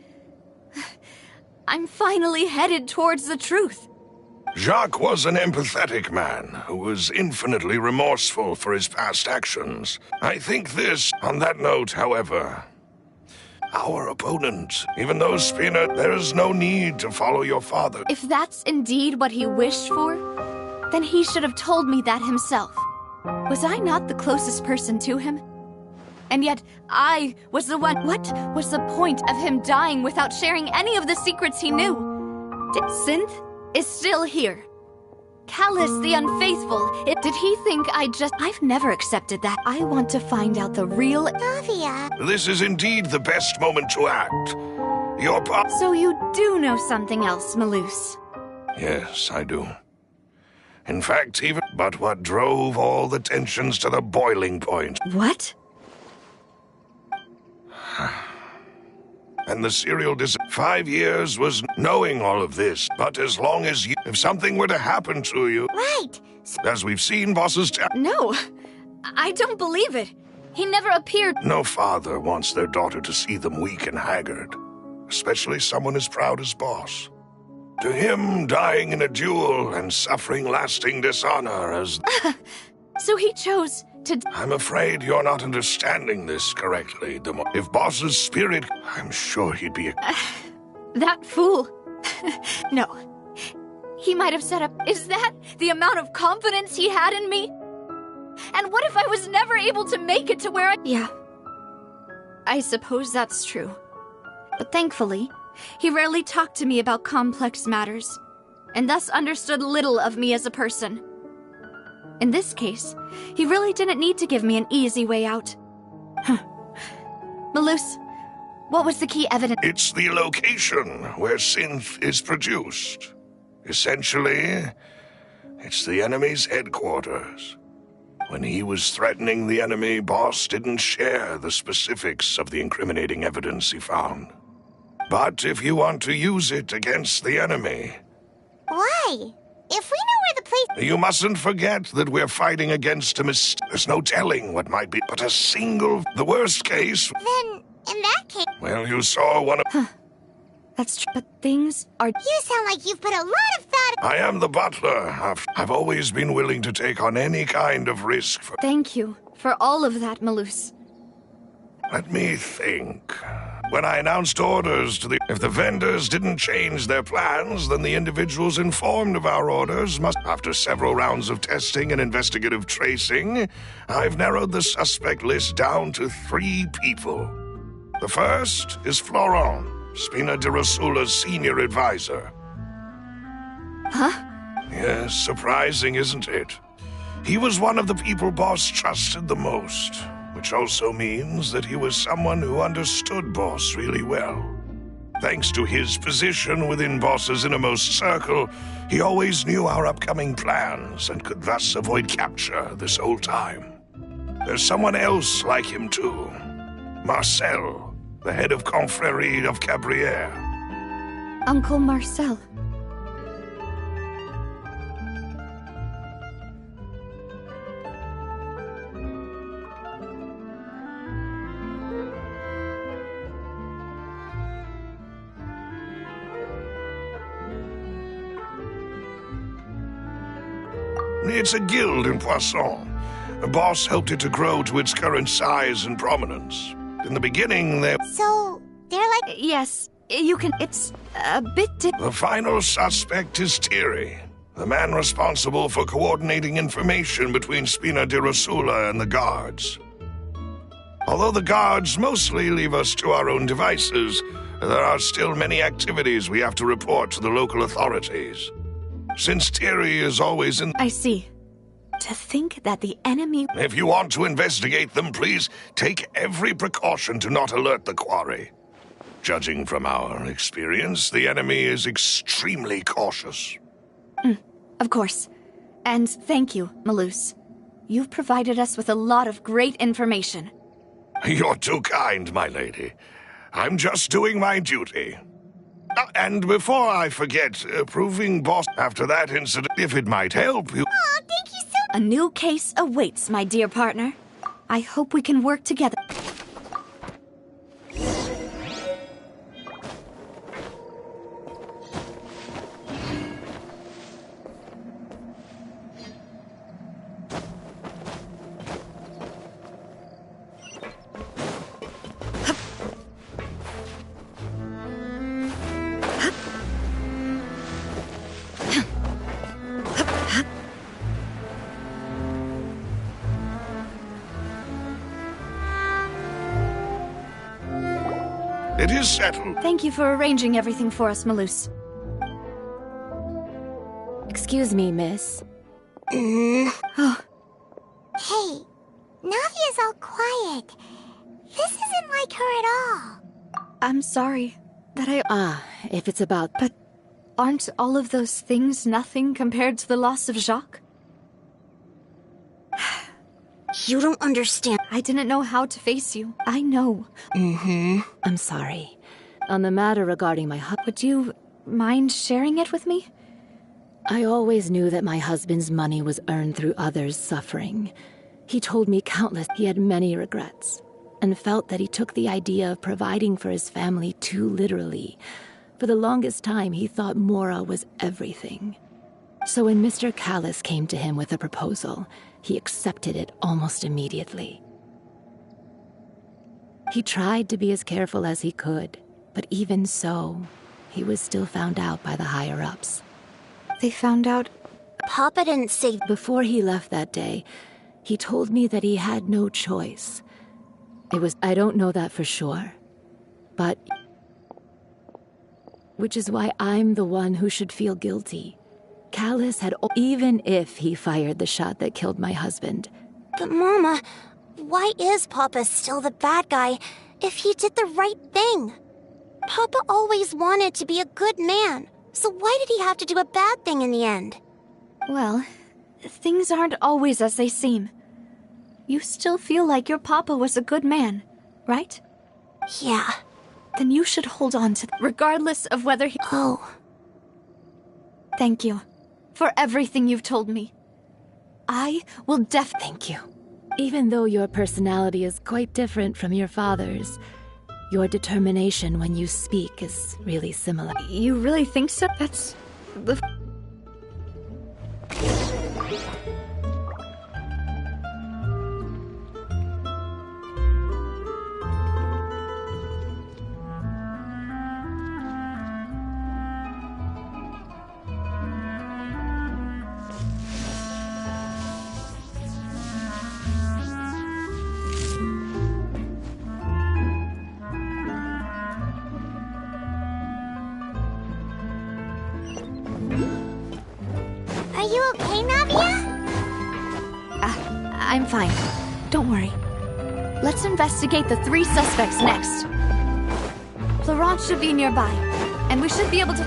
I'm finally headed towards the truth. Jacques was an empathetic man who was infinitely remorseful for his past actions. I think this, on that note, however, our opponent, even though Spina, there is no need to follow your father. If that's indeed what he wished for, Then he should have told me that himself. Was I not the closest person to him? And yet, I was the one. What was the point of him dying without sharing any of the secrets he knew? Synth is still here. Callus the Unfaithful. Did he think I've never accepted that. I want to find out the real. Davia. This is indeed the best moment to act. So you do know something else, Malus? Yes, I do. In fact, but what drove all the tensions to the boiling point? What? And the serial 5 years was knowing all of this, but as long as if something were to happen to you... Right. As we've seen bosses No, I don't believe it. He never appeared. No father wants their daughter to see them weak and haggard, especially someone as proud as Boss. To him, dying in a duel and suffering lasting dishonor as... So he chose to... I'm afraid you're not understanding this correctly. If Boss's spirit... I'm sure he'd be that fool. No. He might have set up... Is that the amount of confidence he had in me? And what if I was never able to make it to where I... Yeah. I suppose that's true. But thankfully, he rarely talked to me about complex matters, and thus understood little of me as a person. In this case, he really didn't need to give me an easy way out. Malus, what was the key evidence? It's the location where synth is produced. Essentially, it's the enemy's headquarters. When he was threatening the enemy, Boss didn't share the specifics of the incriminating evidence he found. But if you want to use it against the enemy... Why? If we know where the place... You mustn't forget that we're fighting against a There's no telling what might be, but a single... The worst case... Then, in that case... Well, you saw one of... That's true, but things are... You sound like you've put a lot of thought... I am the butler. I've always been willing to take on any kind of risk for... Thank you for all of that, Malus. Let me think. When I announced orders to the... If the vendors didn't change their plans, then the individuals informed of our orders must... After several rounds of testing and investigative tracing, I've narrowed the suspect list down to 3 people. The first is Florent, Spina di Rosula's senior advisor. Huh? Yes, surprising, isn't it? He was one of the people Boss trusted the most, which also means that he was someone who understood Boss really well. Thanks to his position within Boss's innermost circle, he always knew our upcoming plans and could thus avoid capture this whole time. There's someone else like him too. Marcel, the head of Confrérie of Cabrières. Uncle Marcel. It's a guild in Poisson. Boss helped it to grow to its current size and prominence. In the beginning, So, they're like... Yes, you can... It's a bit... The final suspect is Thierry, the man responsible for coordinating information between Spina di Rosula and the guards. Although the guards mostly leave us to our own devices, there are still many activities we have to report to the local authorities. Since Thierry is always in... I see. To think that the enemy... If you want to investigate them, please take every precaution to not alert the quarry. Judging from our experience, the enemy is extremely cautious. Of course. And thank you, Malus. You've provided us with a lot of great information. You're too kind, my lady. I'm just doing my duty. And before I forget, proving Boss after that incident, if it might help you... Aw, thank you so... A new case awaits, my dear partner. I hope we can work together. It is settled. Thank you for arranging everything for us, Malus. Excuse me, miss. Oh, Hey, Navia's all quiet. This isn't like her at all. I'm sorry that If it's about... But aren't all of those things nothing compared to the loss of Jacques? You don't understand. I didn't know how to face you. I know. I'm sorry. On the matter regarding my Would you mind sharing it with me? I always knew that my husband's money was earned through others' suffering. He told me he had many regrets, and felt that he took the idea of providing for his family too literally. For the longest time, he thought Mora was everything. So when Mr. Callis came to him with a proposal, he accepted it almost immediately. He tried to be as careful as he could, but even so, he was still found out by the higher-ups. They found out... Papa didn't say... Before he left that day, he told me that he had no choice. I don't know that for sure, but... Which is why I'm the one who should feel guilty. Callis had... Even if he fired the shot that killed my husband. But Mama, why is Papa still the bad guy if he did the right thing? Papa always wanted to be a good man, so why did he have to do a bad thing in the end? Well, things aren't always as they seem. You still feel like your papa was a good man, right? Yeah. Then you should hold on to regardless of whether he... Oh. Thank you for everything you've told me. I will Thank you. Even though your personality is quite different from your father's, your determination when you speak is really similar. You really think so? That's the... Are you okay, Navia? I'm fine. Don't worry. Let's investigate the 3 suspects next. Laurent should be nearby, and we should be able to...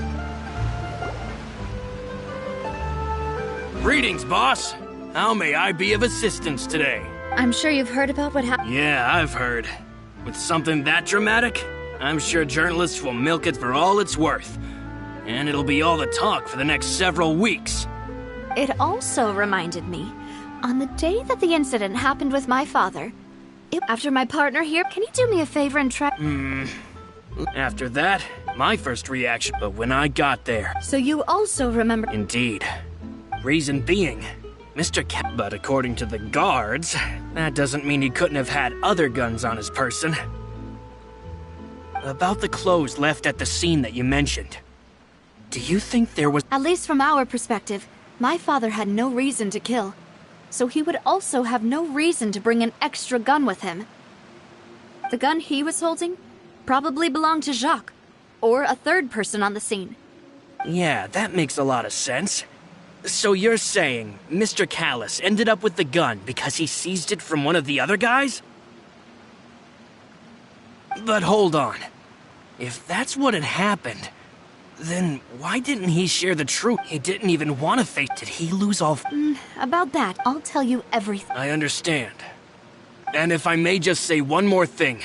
Greetings, boss. How may I be of assistance today? I'm sure you've heard about what happened. Yeah, I've heard. With something that dramatic, I'm sure journalists will milk it for all it's worth. And it'll be all the talk for the next several weeks. It also reminded me, on the day that the incident happened with my father, after my partner here, can you do me a favor and try... After that, my first reaction, but when I got there... So you also remember... Indeed. Reason being, Mr. But according to the guards, that doesn't mean he couldn't have had other guns on his person. About the clothes left at the scene that you mentioned, do you think there was... At least from our perspective, my father had no reason to kill. So he would also have no reason to bring an extra gun with him. The gun he was holding probably belonged to Jacques, or a third person on the scene. Yeah, that makes a lot of sense. So you're saying Mr. Callis ended up with the gun because he seized it from one of the other guys? But hold on. If that's what had happened, then why didn't he share the truth? He didn't even want to face... Did he lose all... About that, I'll tell you everything. I understand. And if I may just say one more thing.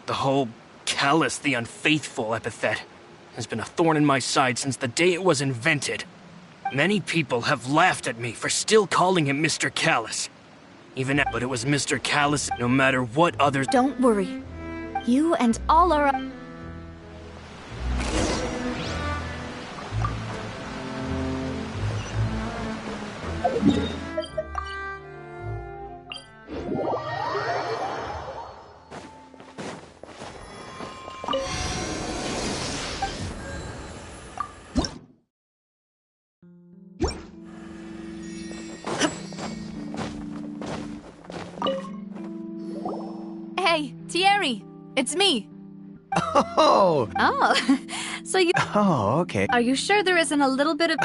The whole Callis the Unfaithful epithet has been a thorn in my side since the day it was invented. Many people have laughed at me for still calling him Mr. Callis. But it was Mr. Callis no matter what others... Don't worry. You and all our... Hey, Thierry! It's me! Oh! Oh, so you... Oh, okay. Are you sure there isn't a little bit of...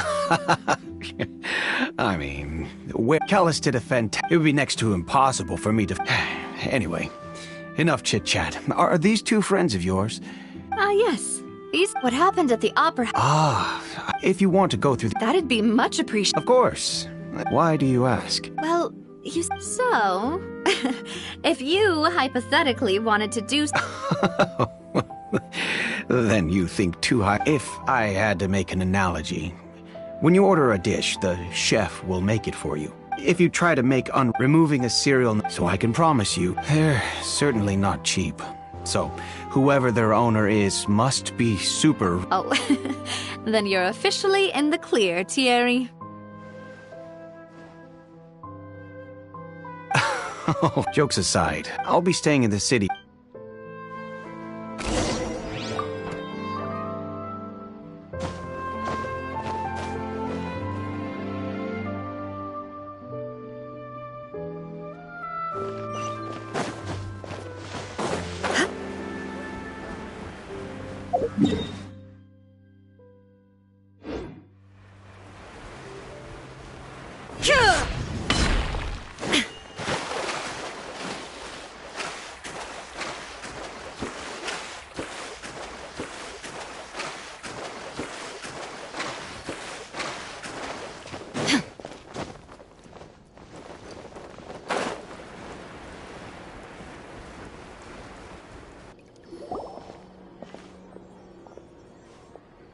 I mean, where Callus did a it would be next to impossible for me to... Anyway, enough chit-chat. Are these two friends of yours? Yes. What happened at the opera... If you want to go through... That'd be much appreciated. Of course. Why do you ask? Well, So... if you, hypothetically, wanted to do... Then you think too high. If I had to make an analogy, when you order a dish, the chef will make it for you. If you try to make removing a cereal, so I can promise you, they're certainly not cheap. So, whoever their owner is must be super... Oh, then you're officially in the clear, Thierry. Jokes aside, I'll be staying in the city.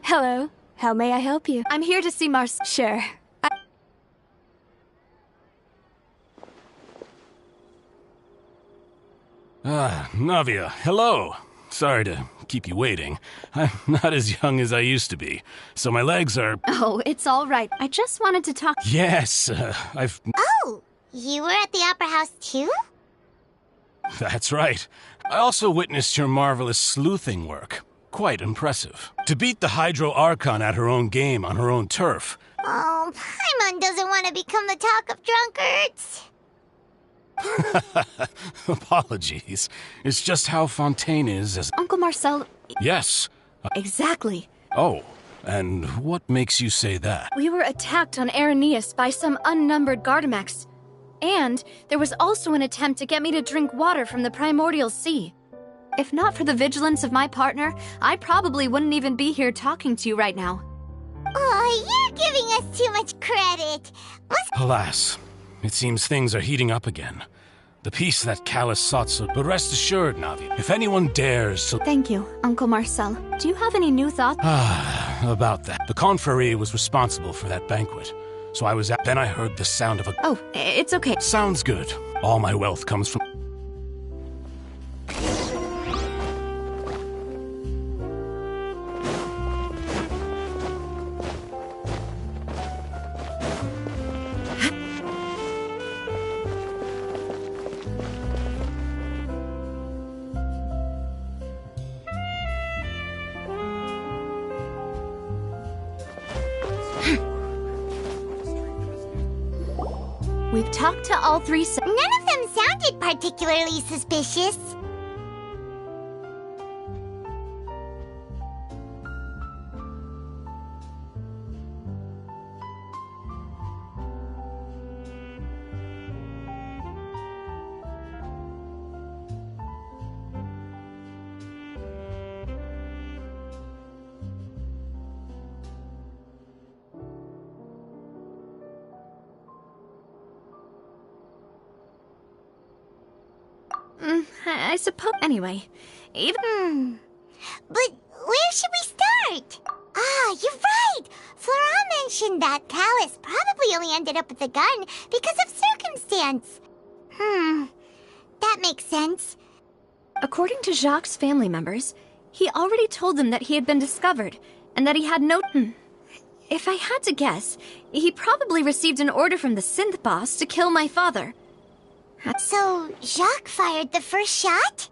Hello. How may I help you? I'm here to see Mars. Sure. Navia, hello. Sorry to keep you waiting. I'm not as young as I used to be, so my legs are... Oh, it's all right. I just wanted to talk... Yes, Oh, you were at the Opera House too? That's right. I also witnessed your marvelous sleuthing work. Quite impressive. To beat the Hydro Archon at her own game on her own turf. Oh, Paimon doesn't want to become the talk of drunkards. Apologies. It's just how Fontaine is as... Uncle Marcel... Yes. Exactly. Oh, and what makes you say that? We were attacked on Araneus by some unnumbered Gardamex. And there was also an attempt to get me to drink water from the Primordial Sea. If not for the vigilance of my partner, I probably wouldn't even be here talking to you right now. Oh, you're giving us too much credit. Alas, it seems things are heating up again. The peace that Callus sought so... But rest assured, Navi, if anyone dares to... Thank you, Uncle Marcel. Do you have any new thoughts? About that. The Confrérie was responsible for that banquet. So I was at... Then I heard the sound of a... Oh, it's okay. Sounds good. All my wealth comes from... We've talked to all three... None of them sounded particularly suspicious. I suppose... Anyway, even... But where should we start? You're right! Flora mentioned that Callus probably only ended up with the gun because of circumstance. That makes sense. According to Jacques' family members, he already told them that he had been discovered, and that he had no... If I had to guess, he probably received an order from the synth boss to kill my father. So, Jacques fired the first shot?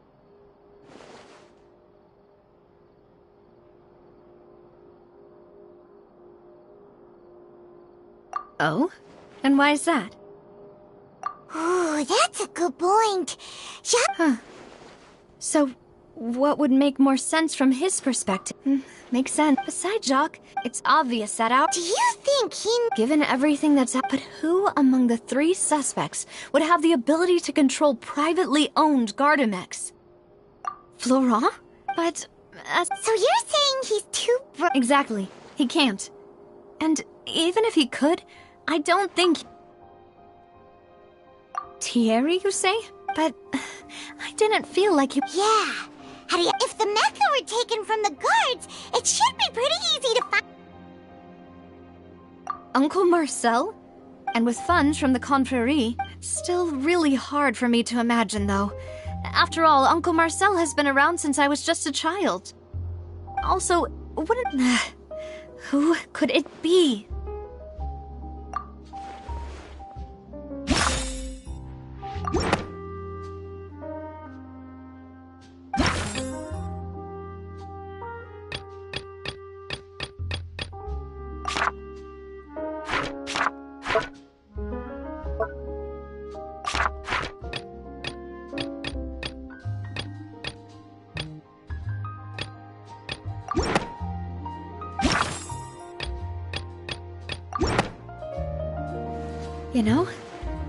Oh? And why is that? Ooh, that's a good point. Jacques... So, what would make more sense from his perspective? Makes sense. Besides, Jock, it's obvious that Do you think Given everything that's up, but who among the 3 suspects would have the ability to control privately owned Gardamex? Florent? But... So you're saying he's too Exactly. He can't. And even if he could, I don't think... Thierry, you say? But I didn't feel like he... Yeah. If the mecha were taken from the guards, it should be pretty easy to find... Uncle Marcel? And with funds from the Confrérie? It's still really hard for me to imagine, though. After all, Uncle Marcel has been around since I was just a child. Also, wouldn't... Who could it be? You know,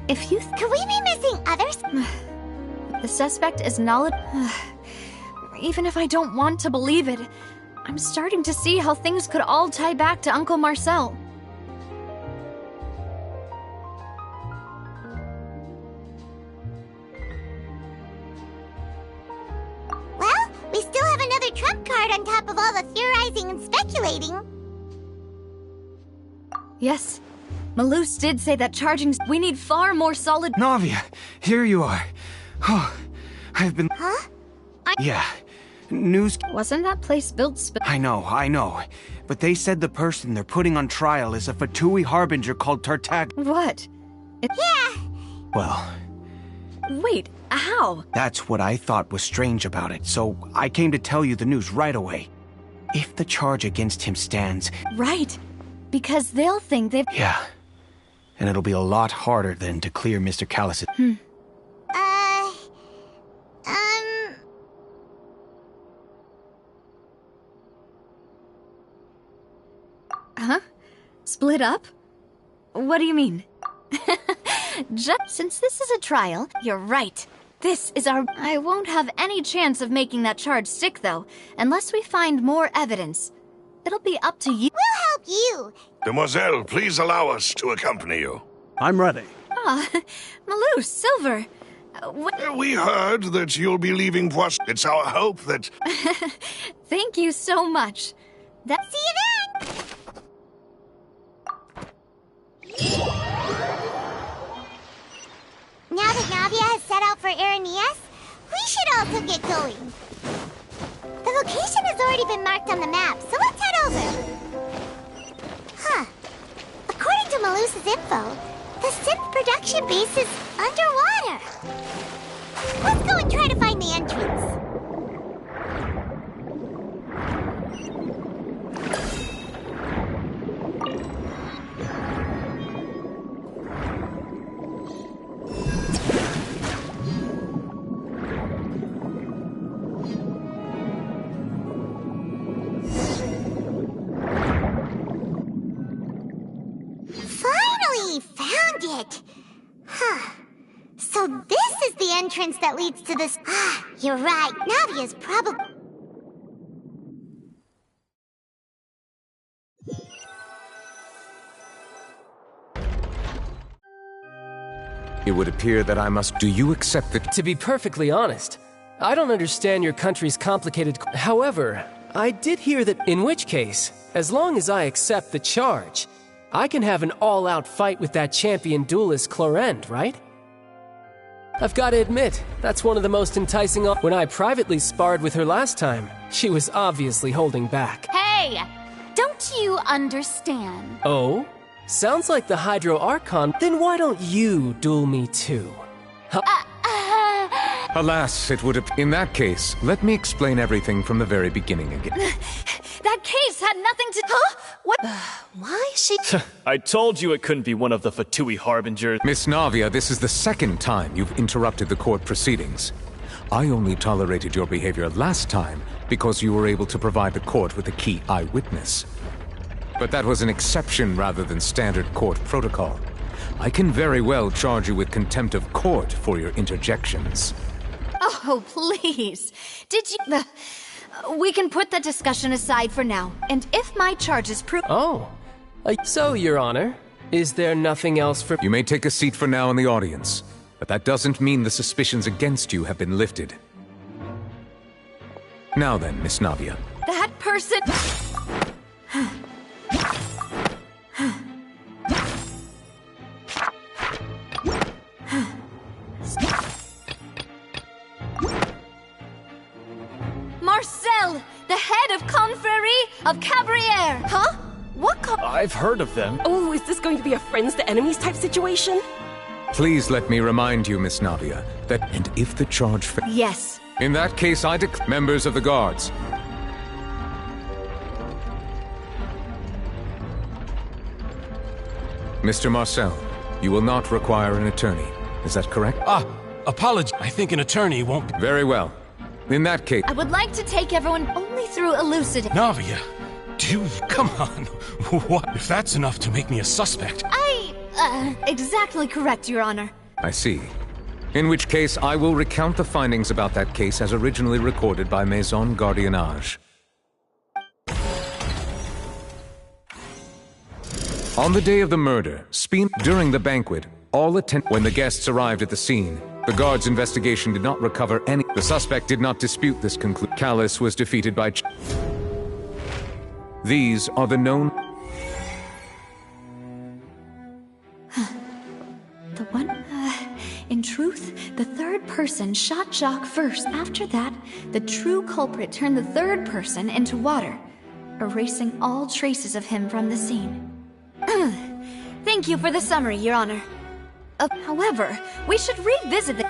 if you... Could we be missing others? The suspect is knowledgeable. Even if I don't want to believe it, I'm starting to see how things could all tie back to Uncle Marcel. Well, we still have another trump card on top of all the theorizing and speculating. Yes. Malus did say that charging... We need far more solid... Navia, here you are. Oh, I've been... Huh? Yeah. News... Wasn't that place built I know. But they said the person they're putting on trial is a Fatui harbinger called Tartag... What? Yeah. Well... Wait, how? That's what I thought was strange about it, so I came to tell you the news right away. If the charge against him stands... Right. Because they'll think they've... Yeah. And it'll be a lot harder then to clear Mr. Callis'... Huh? Split up? What do you mean? Since this is a trial, you're right. This is our... I won't have any chance of making that charge stick, though, unless we find more evidence. It'll be up to you. We'll help you. Demoiselle, please allow us to accompany you. I'm ready. Malus, Silver. We heard that you'll be leaving Poissy. It's our hope that... Thank you so much. See you then! Now that Navia has set out for Aranias, we should also get going. The location has already been marked on the map, so let's head over. Huh. According to Malus's info, the synth production base is underwater. Let's go and try to find the entrance. So this is the entrance that leads to this... You're right. Navia's probably... It would appear that I must... Do you accept that... To be perfectly honest, I don't understand your country's complicated... However, I did hear that... In which case, as long as I accept the charge, I can have an all-out fight with that champion duelist Clorend, right? I've got to admit, that's one of the most enticing... When I privately sparred with her last time, she was obviously holding back. Hey! Don't you understand? Oh? Sounds like the Hydro Archon. Then why don't you duel me too? Alas, it would have... In that case, let me explain everything from the very beginning again. That case had nothing to... Huh? What? Why is she... I told you it couldn't be one of the Fatui harbingers. Miss Navia, this is the second time you've interrupted the court proceedings. I only tolerated your behavior last time because you were able to provide the court with a key eyewitness. But that was an exception rather than standard court protocol. I can very well charge you with contempt of court for your interjections. Oh, please. Did you... we can put that discussion aside for now. And if my charges prove... Oh. So, Your Honor, is there nothing else for... You may take a seat for now in the audience, but that doesn't mean the suspicions against you have been lifted. Now then, Miss Navia. That person... Marcel, the head of Confrérie of Cabrières. Huh? What I've heard of them. Oh, is this going to be a friends to enemies type situation? Please let me remind you, Miss Navia, that and if the charge Yes. In that case, I members of the guards. Mr. Marcel, you will not require an attorney. Is that correct? Apology. I think an attorney won't be... Very well. In that case... I would like to take everyone only through elucidating... Navia, come on. What? If that's enough to make me a suspect... exactly correct, Your Honor. I see. In which case, I will recount the findings about that case as originally recorded by Maison Gardiennage. On the day of the murder, during the banquet, when the guests arrived at the scene, the guards' investigation did not recover any. The suspect did not dispute this conclusion. Callus was defeated by... These are the known... The one... in truth, the third person shot Jacques first. After that, the true culprit turned the third person into water, erasing all traces of him from the scene. Thank you for the summary, Your Honor. However, we should revisit the...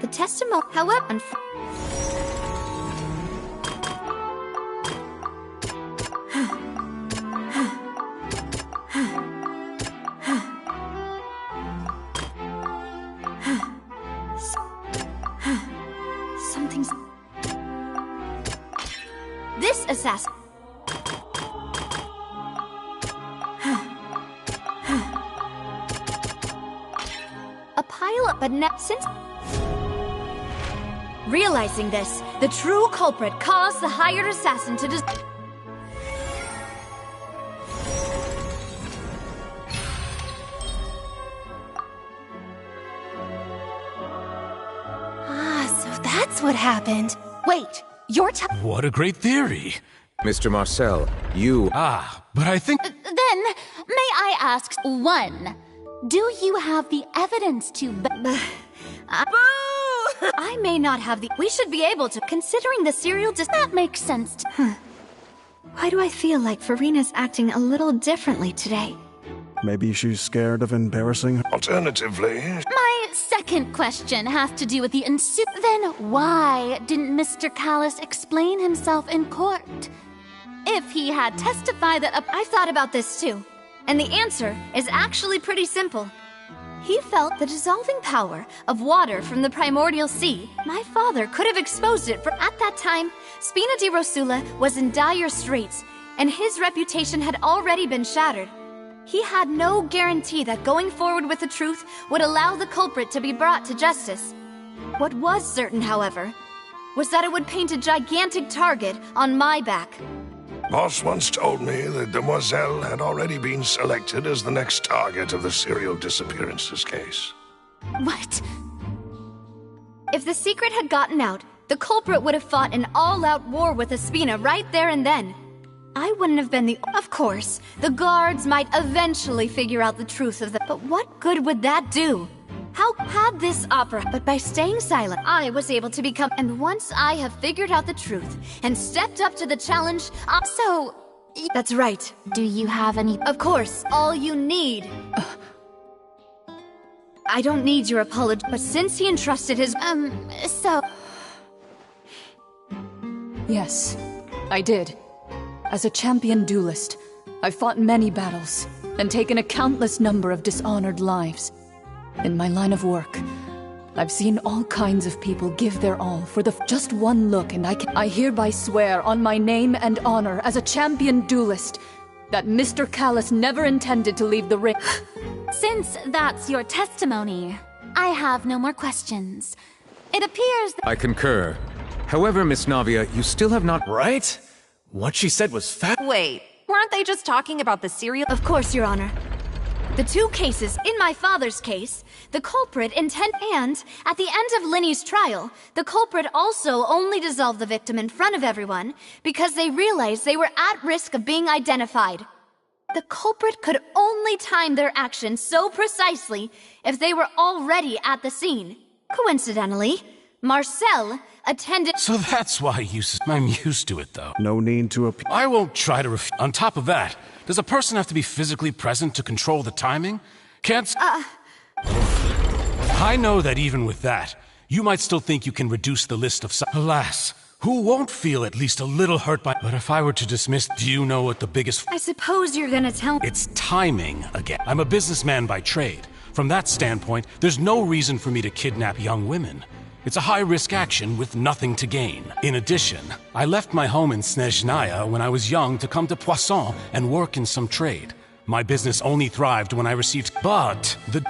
the testimony, however... Something's... This assassin... A pile of... But now, since... Realizing this, the true culprit caused the hired assassin to That's what happened. Wait, you're What a great theory. Mr. Marcel, you... but I think... Then, may I ask, 1, do you have the evidence to... I may not have the... We should be able to, considering the serial That makes sense to... Why do I feel like Farina's acting a little differently today? Maybe she's scared of embarrassing her. Alternatively... My second question has to do with the Then why didn't Mr. Callus explain himself in court? If he had testified that I've thought about this too, and the answer is actually pretty simple. He felt the dissolving power of water from the primordial sea. My father could have exposed it, for at that time, Spina di Rosula was in dire straits, and his reputation had already been shattered. He had no guarantee that going forward with the truth would allow the culprit to be brought to justice. What was certain, however, was that it would paint a gigantic target on my back. Boss once told me that Demoiselle had already been selected as the next target of the serial disappearances case. What? If the secret had gotten out, the culprit would have fought an all-out war with Espina right there and then. I wouldn't have been the... Of course, the guards might eventually figure out the truth of the... But what good would that do? How had this opera? But by staying silent, I was able to become... And once I have figured out the truth and stepped up to the challenge, So... That's right. Do you have any... Of course, all you need... I don't need your apology, but since he entrusted his... so... Yes. I did. As a champion duelist, I've fought many battles and taken a countless number of dishonored lives. In my line of work, I've seen all kinds of people give their all for just one look, and I hereby swear on my name and honor as a champion duelist that Mr. Callus never intended to leave the ring. Since that's your testimony, I have no more questions. It appears that— I concur. However, Miss Navia, you still have not— Right? What she said was fact. Wait, weren't they just talking about the serial— Of course, Your Honor. The two cases, in my father's case, the culprit and at the end of Linny's trial, the culprit also only dissolved the victim in front of everyone because they realized they were at risk of being identified. The culprit could only time their actions so precisely if they were already at the scene. Coincidentally, Marcel attended— So that's why I'm used to it, though. No need to appeal. I won't try to On top of that, does a person have to be physically present to control the timing? Can't— I know that even with that, you might still think you can reduce the list of Alas, who won't feel at least a little hurt by— But if I were to dismiss— Do you know what the biggest— I suppose you're gonna tell me— It's timing again. I'm a businessman by trade. From that standpoint, there's no reason for me to kidnap young women. It's a high-risk action with nothing to gain. In addition, I left my home in Snezhnaya when I was young to come to Poisson and work in some trade. My business only thrived when I received— But the—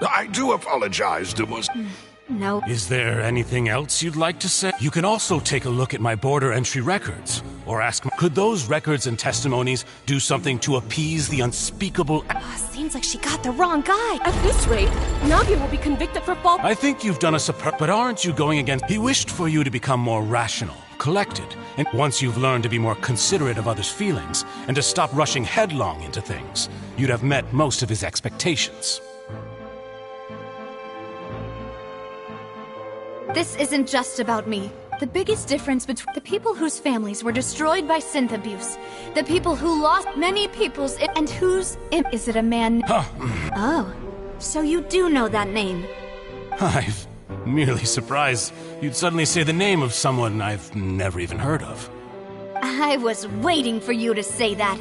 I do apologize, Demoiselle. No. Is there anything else you'd like to say? You can also take a look at my border entry records, or ask, could those records and testimonies do something to appease the unspeakable— Seems like she got the wrong guy. At this rate, Navia will be convicted for fault— I think you've done a superb— But aren't you going against— He wished for you to become more rational, collected, and once you've learned to be more considerate of others' feelings, and to stop rushing headlong into things, you'd have met most of his expectations. This isn't just about me. The biggest difference between the people whose families were destroyed by synth abuse, the people who lost many people's and whose— Is it a man? Oh, so you do know that name. I'm merely surprised you'd suddenly say the name of someone I've never even heard of. I was waiting for you to say that.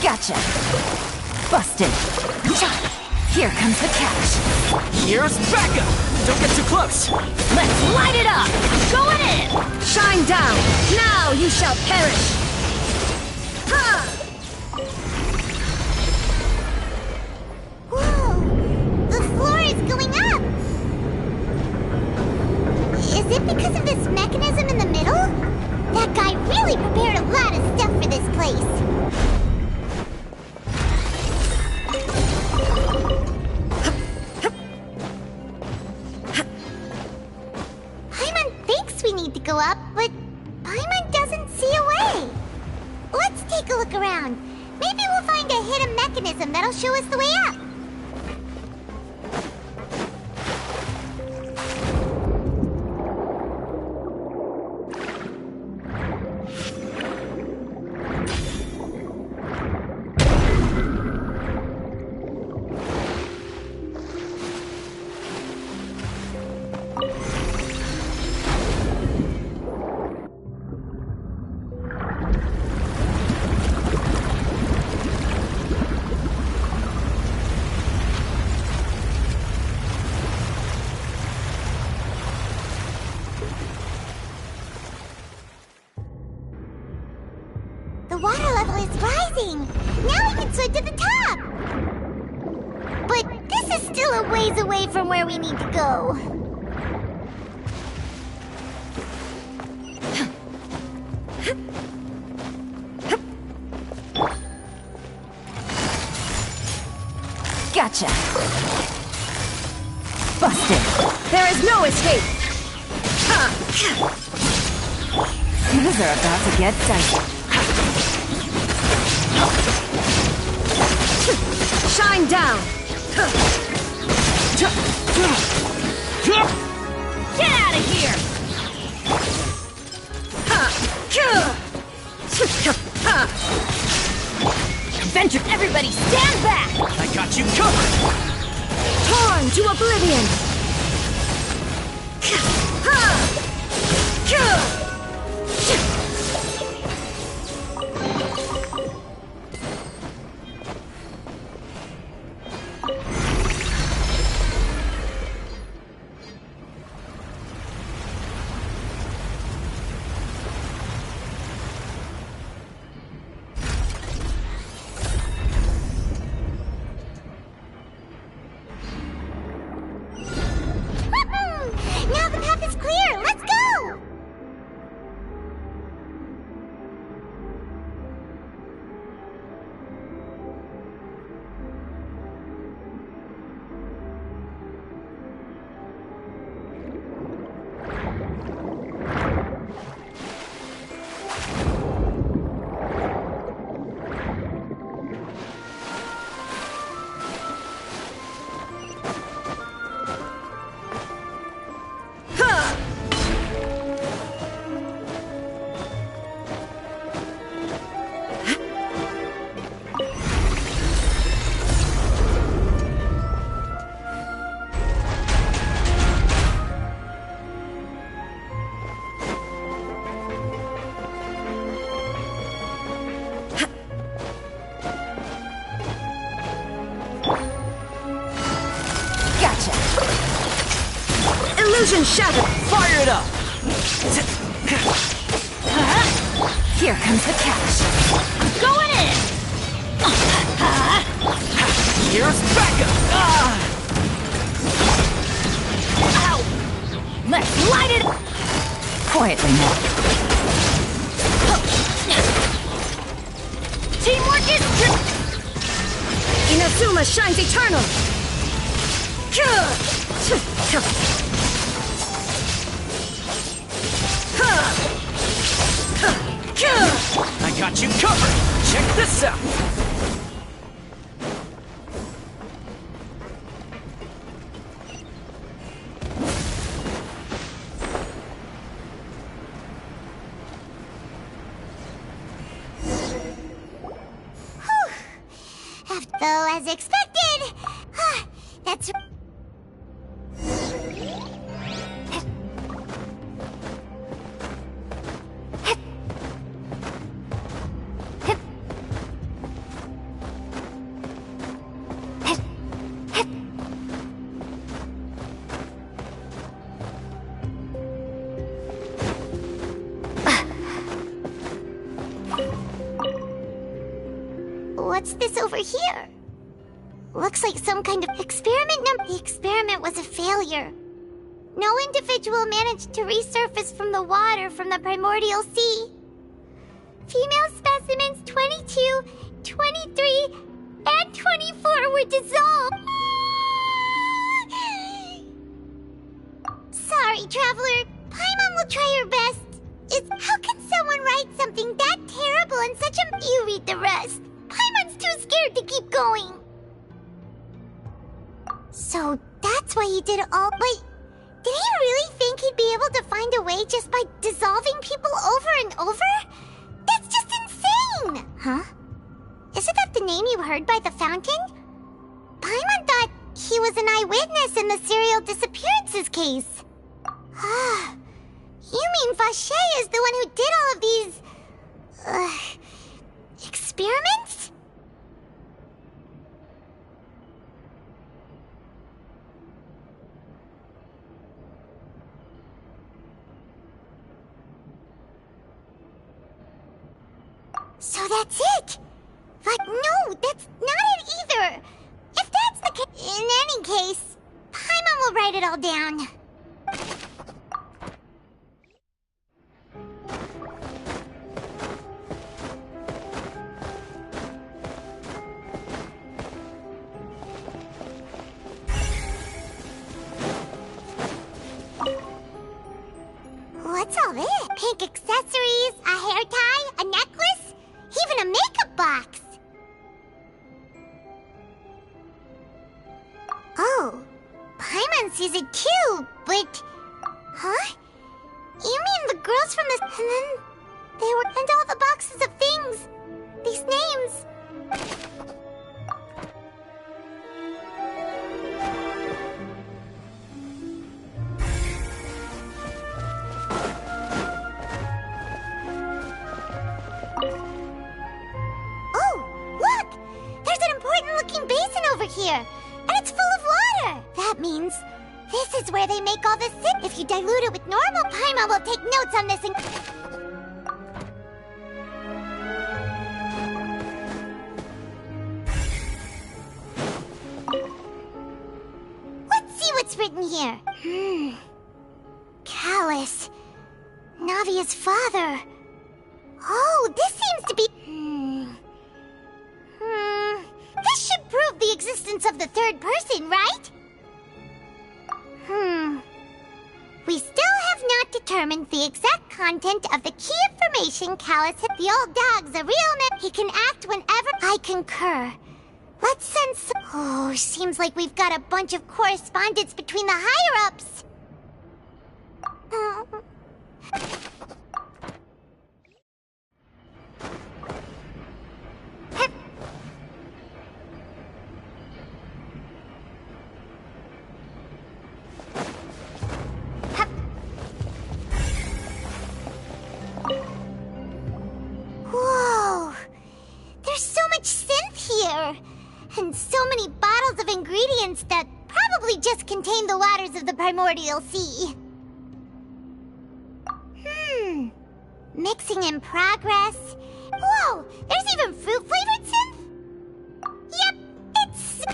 Gotcha! Busted! Here comes the catch! Here's backup! Don't get too close! Let's light it up! Going in! Shine down! Now you shall perish! Ha! Whoa! The floor is going up! Is it because of this mechanism in the middle? That guy really prepared a lot of stuff for this place. We need to go up, but Paimon doesn't see a way. Let's take a look around. Maybe we'll find a hidden mechanism that'll show us the way up. The water level is rising! Now we can swim to the top! But this is still a ways away from where we need to go. Gotcha! Busted! There is no escape! Things are about to get dicey. Shine down! Get out of here! Adventure, everybody stand back! I got you covered! Torn to oblivion! Now the path is clear! Let's go! Illusion shattered! Fire it up! Here comes the catch. Going in! Here's backup! Ow! Let's light it! Quietly now. Teamwork is Inazuma shines eternal! I got you covered! Check this out! Though, as expected, that's... What's this over here? Looks like some kind of experiment. The experiment was a failure. No individual managed to resurface from the water from the primordial sea. Female specimens 22, 23, and 24 were dissolved. Sorry, traveler. Paimon will try her best. How can someone write something that terrible in such a... You read the rest. Paimon's too scared to keep going. So that's why he did it all. But did he really think he'd be able to find a way just by dissolving people over and over? That's just insane! Huh? Isn't that the name you heard by the fountain? Paimon thought he was an eyewitness in the serial disappearances case. You mean Vache is the one who did all of these... experiments? So that's it! But no, that's not it either! If that's the case... In any case, Paimon will write it all down. What's all this? Pink accessories, a hair tie, a necklace, even a makeup box. Oh, Paimon sees it too, but... Huh? You mean the girls from the... And then... They were... And all the boxes of things. These names. Oh, look! There's an important-looking basin over here. And it's full of water. That means... This is where they make all the sin. If you dilute it with normal, Paimon will take notes on this and... Let's see what's written here. Callus. Navia's father. Oh, this seems to be... This should prove the existence of the third person, right? We still have not determined the exact content of the key information Callus hit. The old dog's a real man. He can act whenever. I concur. Let's send some... Oh, seems like we've got a bunch of correspondence between the higher-ups. Whoa! There's so much synth here! And so many bottles of ingredients that probably just contain the waters of the primordial sea. Mixing in progress. Whoa! There's even fruit-flavored synth? Yep, it's...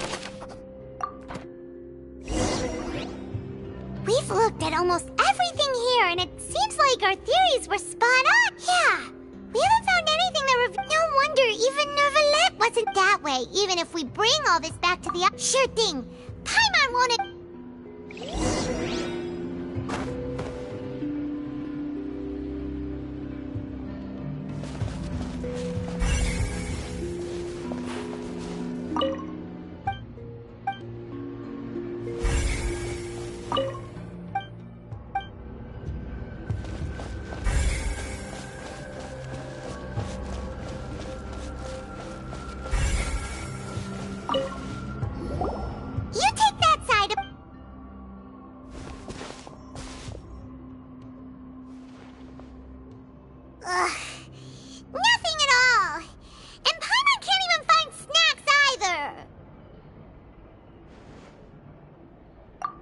We've looked at almost everything here, and it seems like our theories were spot on. Yeah, we haven't found anything that no wonder even Nervalette wasn't that way, even if we bring all this back to the... Sure thing. Paimon won't... You take that side of... Ugh. Nothing at all. And Paimon can't even find snacks either.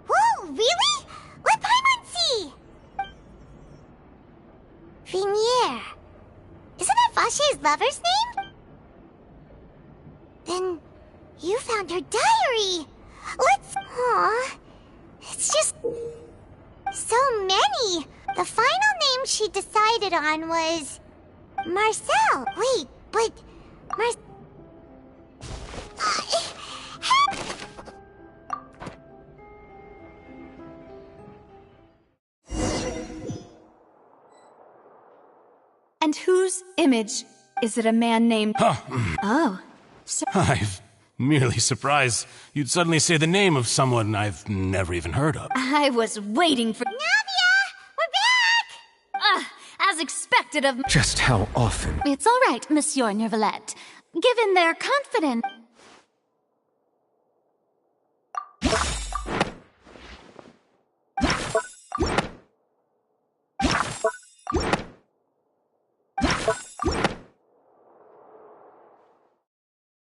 Whoa, really? Let Paimon see. Vinier. Isn't that Vache's lover's name? Then you found her diary. Let's... Aw. It's just... so many. The final name she decided on was... Marcel. Wait, but... And whose image? Is it a man named... Oh. So I've merely surprised you'd suddenly say the name of someone I've never even heard of. I was waiting for... Navia! We're back! As expected of... Just how often? It's all right, Monsieur Nervalette. Given their confidence...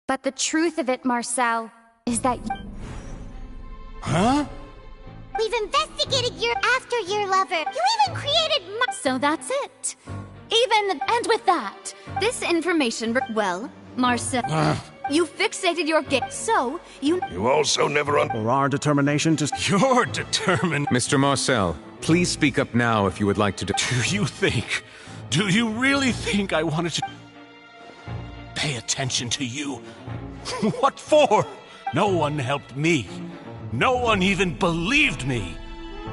But the truth of it, Marcel, is that... Huh? We've investigated your after-year lover. You even created So that's it. Even... And with that... This information... Well, Marcel... You fixated your gaze, so you... You also never For our determination to... You're determined. Mr. Marcel, please speak up now if you would like to Do you really think I wanted to... pay attention to you? What for? No one helped me. No one even believed me.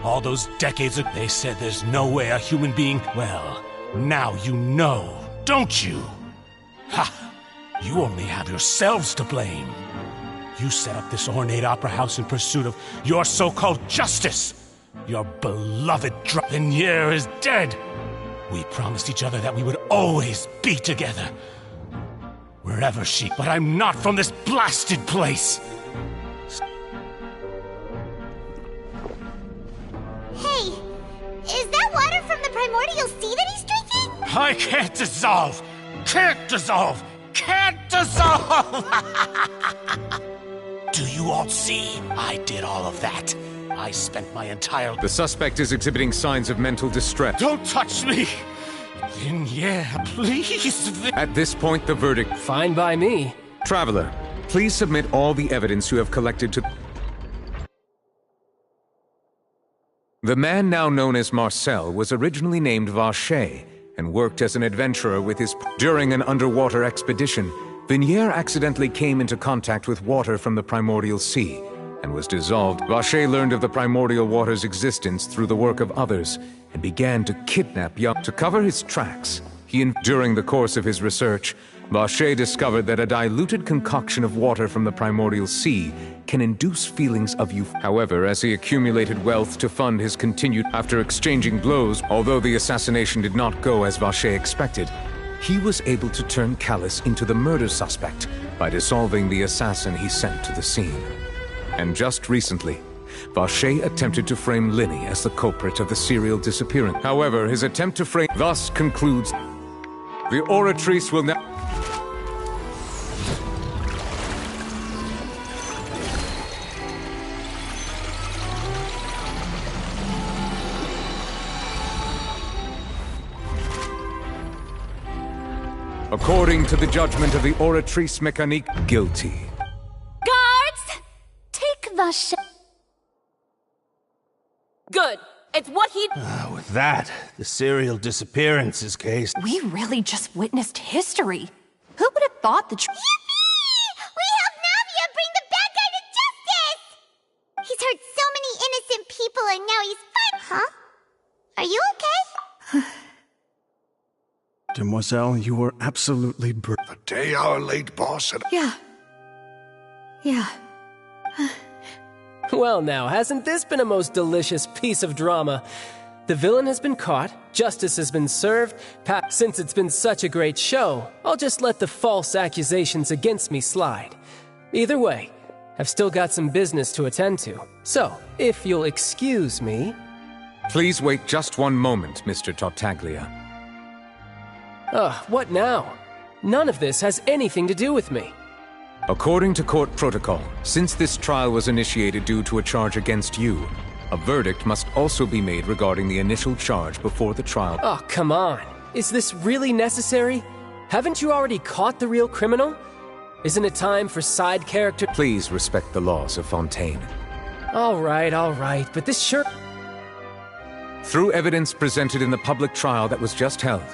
All those decades ago, they said there's no way a human being... Well, now you know, don't you? Ha! You only have yourselves to blame. You set up this ornate opera house in pursuit of your so-called justice. Your beloved Vignere is dead. We promised each other that we would always be together. Wherever she... But I'm not from this blasted place. Hey, is that water from the primordial sea that he's drinking? I can't dissolve! Can't dissolve! Can't dissolve! Do you all see? I did all of that. I spent my entire... The suspect is exhibiting signs of mental distress. Don't touch me! Yeah, please. At this point, the verdict... Fine by me. Traveler, please submit all the evidence you have collected to... The man now known as Marcel was originally named Vacher and worked as an adventurer with his... During an underwater expedition, Vignere accidentally came into contact with water from the primordial sea and was dissolved. Vacher learned of the primordial water's existence through the work of others and began to kidnap young... To cover his tracks, during the course of his research, Vacher discovered that a diluted concoction of water from the primordial sea can induce feelings of youth. However, as he accumulated wealth to fund his continued... After exchanging blows, although the assassination did not go as Vacher expected, he was able to turn Callus into the murder suspect by dissolving the assassin he sent to the scene. And just recently, Vacher attempted to frame Linny as the culprit of the serial disappearance. However, his attempt to frame thus concludes. The Oratrice will now... According to the judgment of the Oratrice Mécanique, guilty. Guards! Take the Good. It's what he... With that, the serial disappearances case... We really just witnessed history. Who would have thought the... Yippee! We helped Navia bring the bad guy to justice! He's hurt so many innocent people and now he's fine. Huh? Are you okay? Demoiselle, you were absolutely The day our late boss had... Yeah. Well now, hasn't this been a most delicious piece of drama? The villain has been caught, justice has been served, since it's been such a great show, I'll just let the false accusations against me slide. Either way, I've still got some business to attend to. So, if you'll excuse me... Please wait just one moment, Mr. Tartaglia. What now? None of this has anything to do with me. According to court protocol, since this trial was initiated due to a charge against you, a verdict must also be made regarding the initial charge before the trial. Oh, come on. Is this really necessary? Haven't you already caught the real criminal? Isn't it time for side character? Please respect the laws of Fontaine. All right, but this sure... Through evidence presented in the public trial that was just held,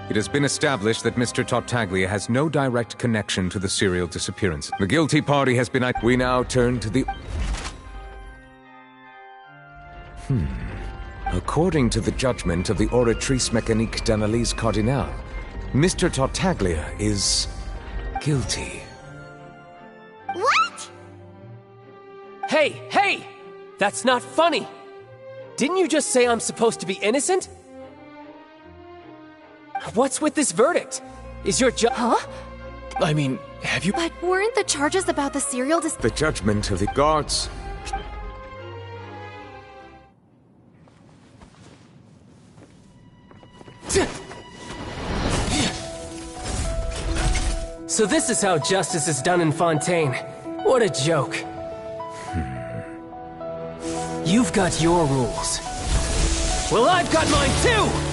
it has been established that Mr. Tartaglia has no direct connection to the serial disappearance. The guilty party has been... We now turn to the... According to the judgment of the Oratrice Mécanique d'Analyse Cardinal, Mr. Tartaglia is... guilty. What? Hey! That's not funny! Didn't you just say I'm supposed to be innocent? What's with this verdict? Is your Huh? I mean, have you... But weren't the charges about the serial The judgment of the guards... So this is how justice is done in Fontaine. What a joke. You've got your rules. Well, I've got mine too!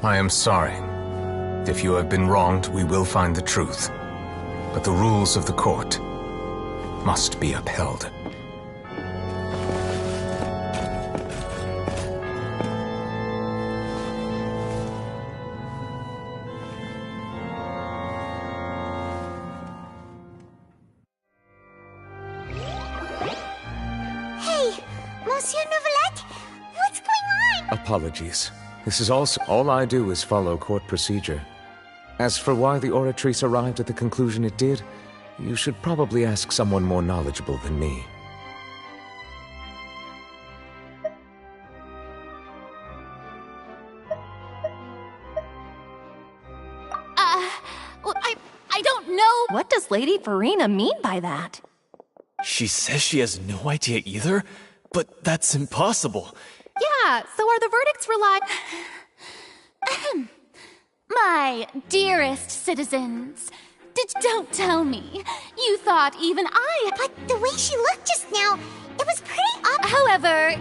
I am sorry. If you have been wronged, we will find the truth. But the rules of the court must be upheld. Apologies. This is also all I do is follow court procedure. As for why the Oratrice arrived at the conclusion it did, you should probably ask someone more knowledgeable than me. I don't know. What does Lady Farina mean by that? She says she has no idea either, but that's impossible. Yeah, so are the verdicts My dearest citizens, don't tell me. You thought even I... But the way she looked just now, it was pretty obvious. However,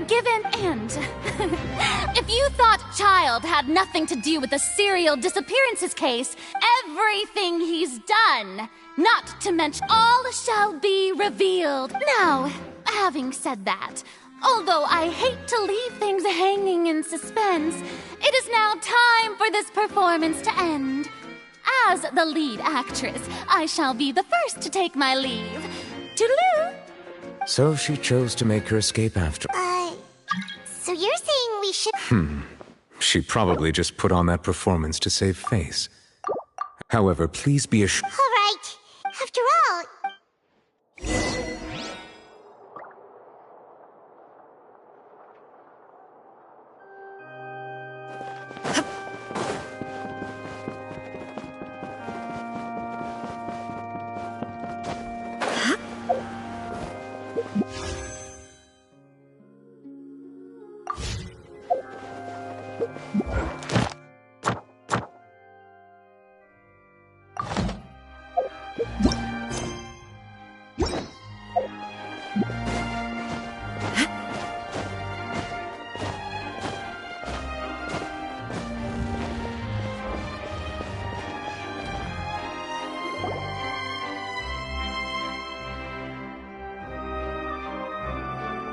if you thought Child had nothing to do with the serial disappearances case, everything he's done, not to mention all shall be revealed. Now, having said that, although I hate to leave things hanging in suspense, it is now time for this performance to end. As the lead actress, I shall be the first to take my leave. Toodaloo! So she chose to make her escape after... So you're saying we should... She probably just put on that performance to save face. However, please be assured... All right. After all...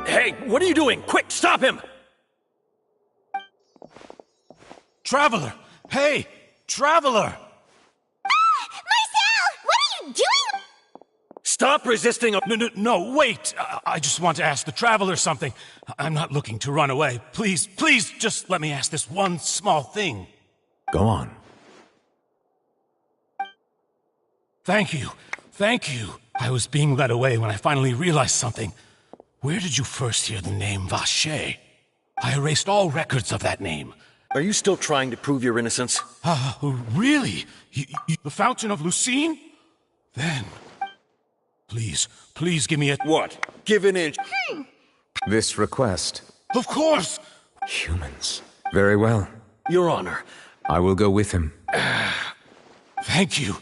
Hey, what are you doing? Quick, stop him! Traveler! Hey! Traveler! Marcel! What are you doing? Stop resisting a... No, wait! I just want to ask the Traveler something. I'm not looking to run away. Please, just let me ask this one small thing. Go on. Thank you. I was being led away when I finally realized something. Where did you first hear the name Vacher? I erased all records of that name. Are you still trying to prove your innocence? Really? The Fountain of Lucine? Then... Please give me a... What? Give an inch. This request. Of course! Humans. Very well. Your Honor. I will go with him. Thank you.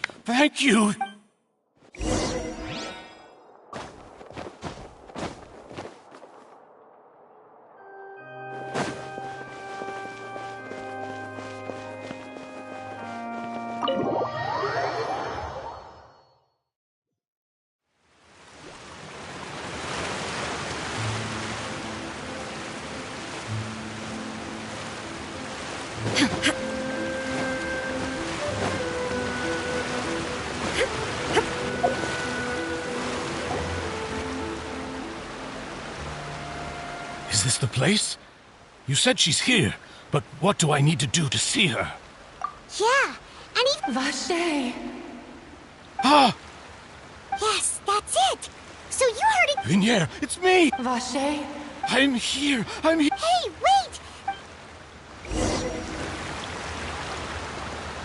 Is this the place? You said she's here, but what do I need to do to see her? Yeah, and Vacher! Ah! Yes, that's it! So you heard it... Vignier, it's me! Vacher? I'm here! Hey, wait!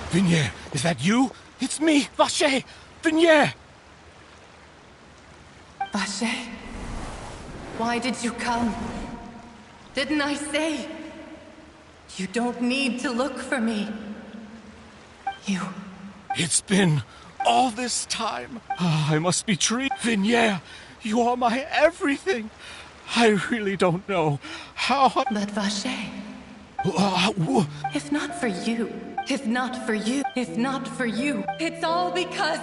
Vignier, is that you? It's me, Vacher! Vignier! Vacher? Why did you come? Didn't I say? You don't need to look for me. It's been all this time. I must be treated. Vignier, you are my everything. I really don't know how... But Vacher, If not for you, if not for you, if not for you, it's all because...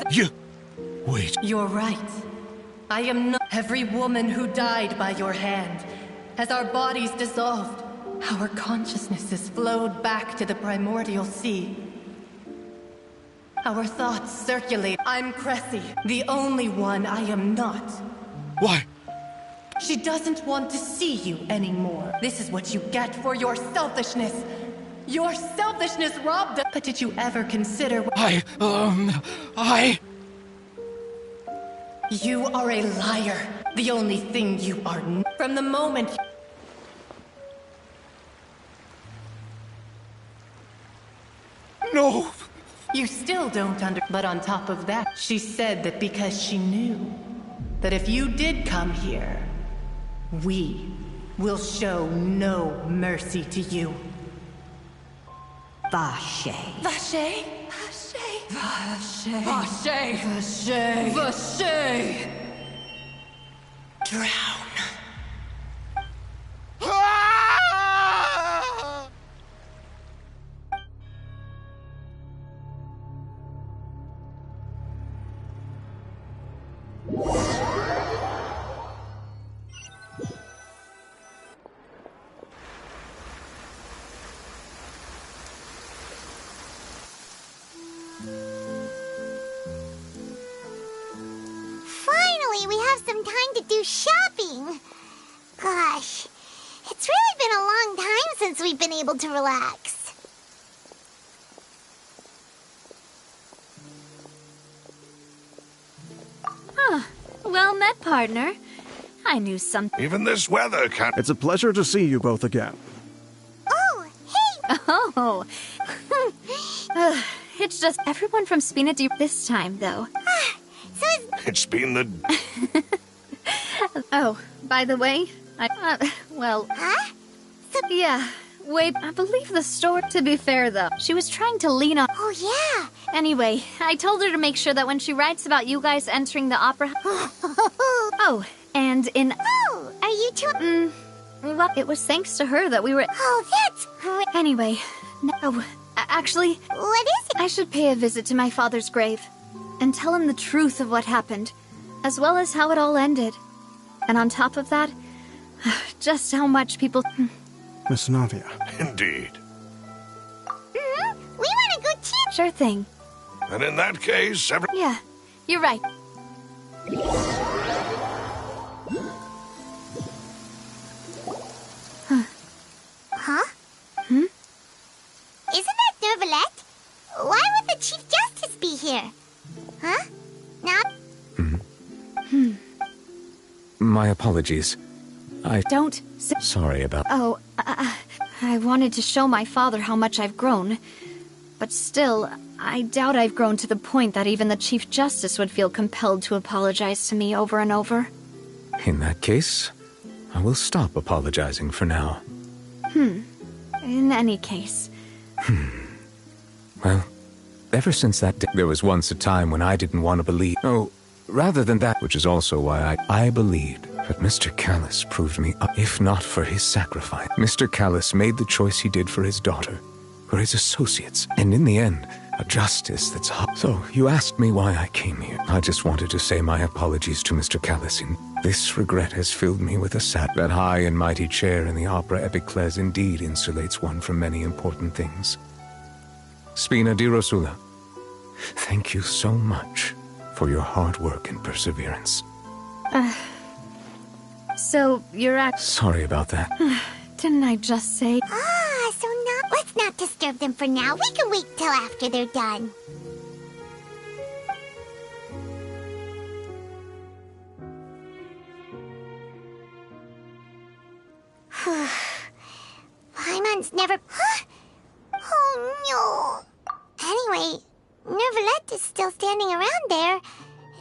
Wait. You're right. I am not... Every woman who died by your hand, as our bodies dissolved, our consciousnesses flowed back to the primordial sea. Our thoughts circulate. I'm Cressy, the only one I am not. Why? She doesn't want to see you anymore. This is what you get for your selfishness. Your selfishness robbed us. But did you ever consider... You are a liar. The only thing you are from the moment... No! You still don't But on top of that, she said that because she knew that if you did come here, we will show no mercy to you. Vache. Vache? Vache? Vache. Vache. Vache. Vache. Drown. Finally, we have some time to do shopping. Gosh, it's really been a long time since we've been able to relax. Well met, partner. I knew something. Even this weather can... It's a pleasure to see you both again. Oh, hey! Oh! It's just everyone from Spina this time, though. It's been the... Oh, by the way, well... Huh? Yeah, wait, I believe the store... To be fair, though, she was trying to lean on... Oh, yeah! Anyway, I told her to make sure that when she writes about you guys entering the opera... Oh, and in... Oh, are you two... Well, it was thanks to her that we were... Oh, that's great! Anyway, no, actually... What is it? I should pay a visit to my father's grave and tell him the truth of what happened, as well as how it all ended. And on top of that, just how much people... Miss Navia. Indeed. We want to go too. Sure thing. And in that case, Yeah, you're right. Huh? Isn't that Nervalette? Why would the Chief Justice be here? Huh? Now... My apologies. Don't... Sorry about... Oh, I wanted to show my father how much I've grown. But still, I doubt I've grown to the point that even the Chief Justice would feel compelled to apologize to me over and over. In that case, I will stop apologizing for now. In any case... Well, ever since that day, there was once a time when I didn't want to believe... Oh, rather than that, which is also why I believed. But Mr. Callis proved me, if not for his sacrifice. Mr. Callis made the choice he did for his daughter, for his associates, and in the end, a justice that's hot. So, you asked me why I came here. I just wanted to say my apologies to Mr. Callis. This regret has filled me with a sad... That high and mighty chair in the Opera Epiclese indeed insulates one from many important things. Spina di Rosula, thank you so much for your hard work and perseverance. So, you're Sorry about that. Didn't I just say... So now... Let's not disturb them for now. We can wait till after they're done. Paimon's never... Huh? Oh, no. Anyway, Nervalette is still standing around there.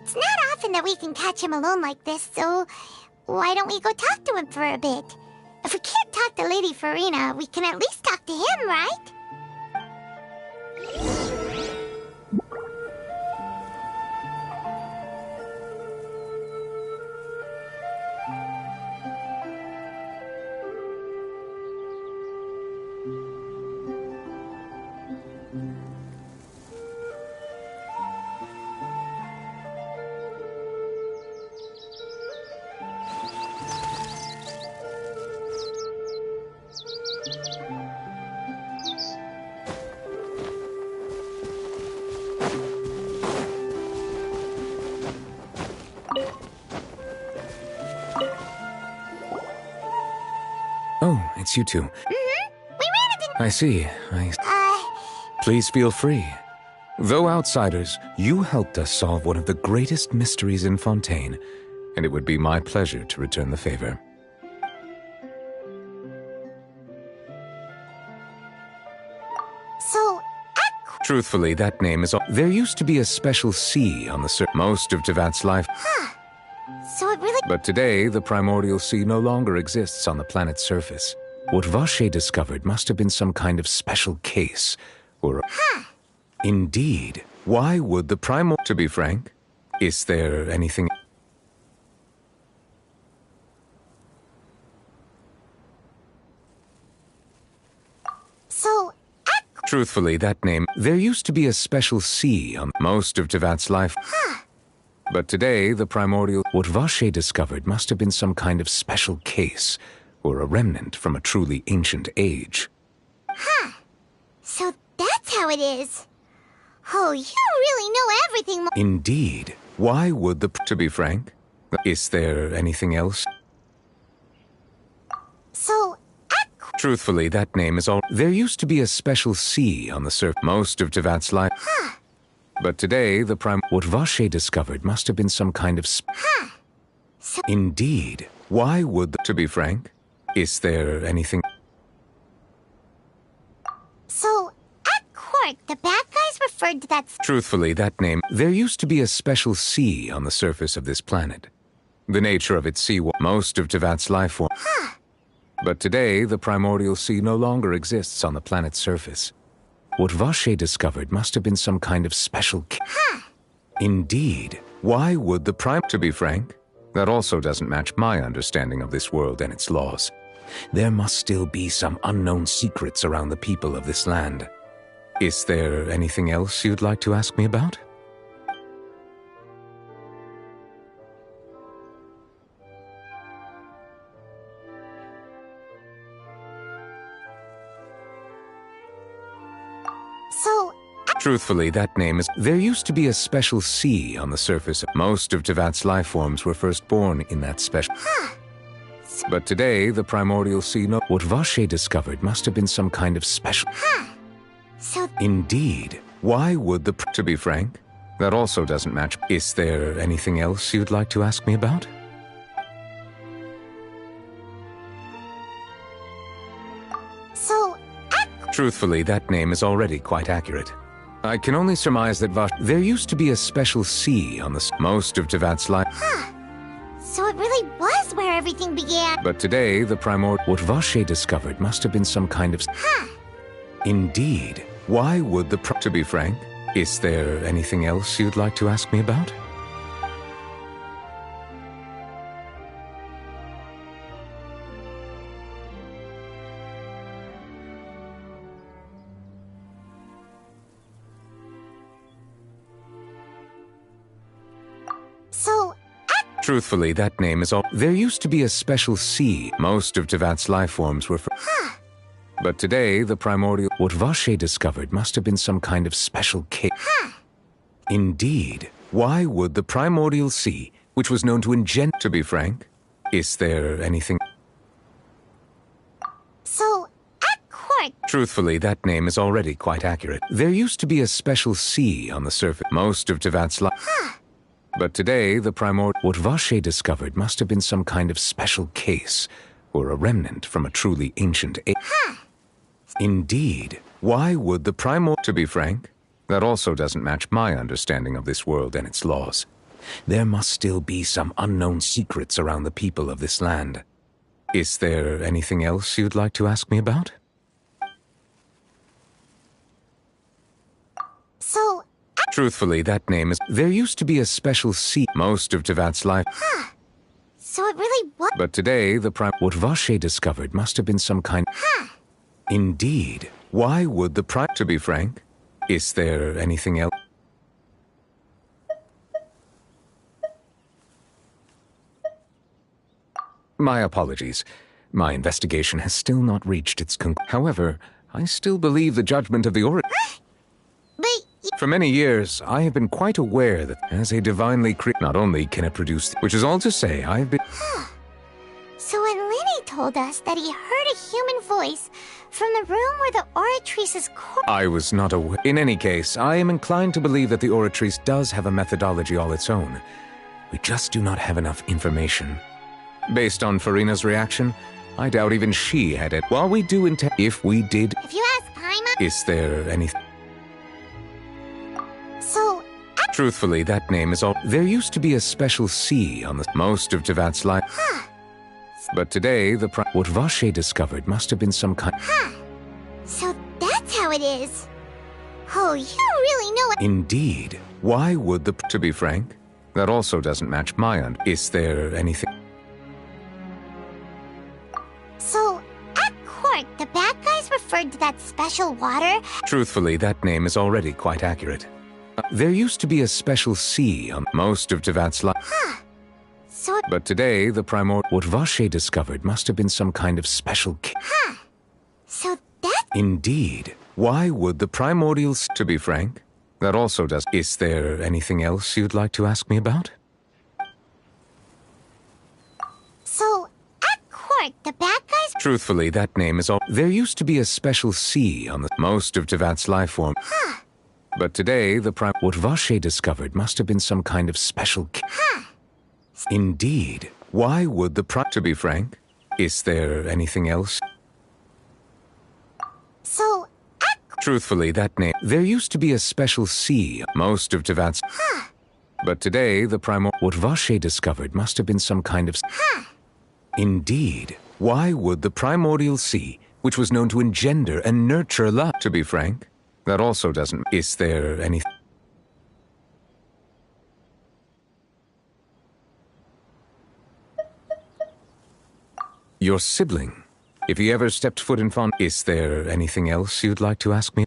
It's not often that we can catch him alone like this, so... Why don't we go talk to him for a bit? If we can't talk to Lady Farina, we can at least talk to him, right? it's you two. Mm-hmm. We ran into... I see. Please feel free. Though outsiders, you helped us solve one of the greatest mysteries in Fontaine, and it would be my pleasure to return the favor. So, Truthfully, that name is all. There used to be a special sea on the surface most of Tevat's life. Huh. So it really... But today, the primordial sea no longer exists on the planet's surface. What Vache discovered must have been some kind of special case, or... Huh. Indeed. Why would the To be frank, is there anything... So... Truthfully, that name... There used to be a special sea on most of Tevat's life. Huh. But today, the primordial... What Vache discovered must have been some kind of special case, or a remnant from a truly ancient age. Huh. So that's how it is. Oh, you really know everything. Indeed. Why would the... To be frank, is there anything else? So... Truthfully, that name is all... There used to be a special sea on the surface most of Tevat's life. Huh. But today, the What Vache discovered must have been some kind of... Huh. So... Indeed. Why would To be frank, is there anything... So, at court, the bad guys referred to that... Truthfully, that name... There used to be a special sea on the surface of this planet. The nature of its sea most of Tevat's life form... Huh. But today, the primordial sea no longer exists on the planet's surface. What Vache discovered must have been some kind of special... Huh. Indeed. Why would the To be frank, that also doesn't match my understanding of this world and its laws. There must still be some unknown secrets around the people of this land. Is there anything else you'd like to ask me about? So... Truthfully, that name is... There used to be a special sea on the surface. Most of Tevat's life forms were first born in that special... Huh. But today, the primordial sea What Vache discovered must have been some kind of special... Huh. So... Indeed. Why would the... To be frank, that also doesn't match... Is there anything else you'd like to ask me about? So... Truthfully, that name is already quite accurate. I can only surmise that There used to be a special sea on the... Most of Tevat's life... Huh. So it really was where everything began. But today, the What Vache discovered must have been some kind of... Huh. Indeed. Why would the... To be frank, is there anything else you'd like to ask me about? So... Truthfully, that name is all... There used to be a special sea. Most of Tevat's life forms were... Huh. But today, the primordial... What Vache discovered must have been some kind of special case. Huh. Indeed. Why would the primordial sea, which was known to To be frank, is there anything... So, at court... Truthfully, that name is already quite accurate. There used to be a special sea on the surface. Most of Tevat's life... Huh. But today, the What Vache discovered must have been some kind of special case, or a remnant from a truly ancient age. Huh. Indeed. Why would the To be frank, that also doesn't match my understanding of this world and its laws. There must still be some unknown secrets around the people of this land. Is there anything else you'd like to ask me about? So... Truthfully, that name is... There used to be a special sea. Most of Tevat's life... Huh. So it really was... But today, the What Vache discovered must have been some kind... Huh. Indeed. Why would the To be frank, is there anything else? My apologies. My investigation has still not reached its conclusion. However, I still believe the judgment of the But... For many years, I have been quite aware that as a divinely not only can it produce... Which is all to say, I have been... So when Lenny told us that he heard a human voice from the room where the Oratrice's corpse... I was not aware. In any case, I am inclined to believe that the Oratrice does have a methodology all its own. We just do not have enough information. Based on Farina's reaction, I doubt even she had it. While we do intend... If we did... If you ask Paimon... Is there anything... So... Truthfully, that name is all... There used to be a special C on the... Most of Tevat's life... Huh. But today, what Vache discovered must have been some kind... Huh. So that's how it is. Oh, you really know it. Indeed. Why would the... To be frank, that also doesn't match my own. Is there anything... So, at court, the bad guys referred to that special water... Truthfully, that name is already quite accurate. There used to be a special C on most of Tevat's life. Huh. So... But today, what Vache discovered must have been some kind of special... Huh. So that... Indeed. Why would the primordials... To be frank, that also does... Is there anything else you'd like to ask me about? So... The bad guys... Truthfully, that name is all... There used to be a special C on the... Most of Tevat's life form. Huh. But today, what Vache discovered must have been some kind of special... Huh. Indeed. Why would the To be frank, is there anything else? So... Truthfully, that name... There used to be a special C on most of Tevat's... Huh. But today, what Vache discovered must have been some kind of... Huh. Indeed. Why would the primordial sea, which was known to engender and nurture To be frank, that also doesn't... Is there anything... Your sibling. If he ever stepped foot in Fon... Is there anything else you'd like to ask me?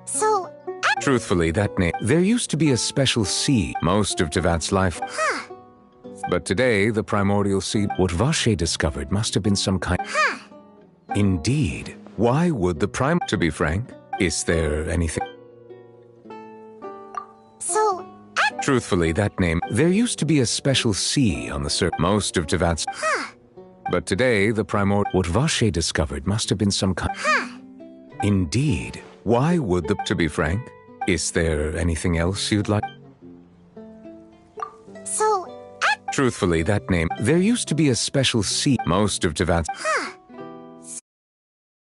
So... Truthfully, that name... There used to be a special sea most of Tevat's life... Huh. But today, the primordial sea... What Vache discovered must have been some kind... Huh. Indeed. Why would the To be frank, is there anything... So... Truthfully, that name... There used to be a special sea on the most of Tevat's... Huh. But today, What Vache discovered must have been some kind... Huh. Indeed. Why would To be frank, is there anything else you'd like... So... Truthfully, that name... There used to be a special sea most of Tevat's... Huh.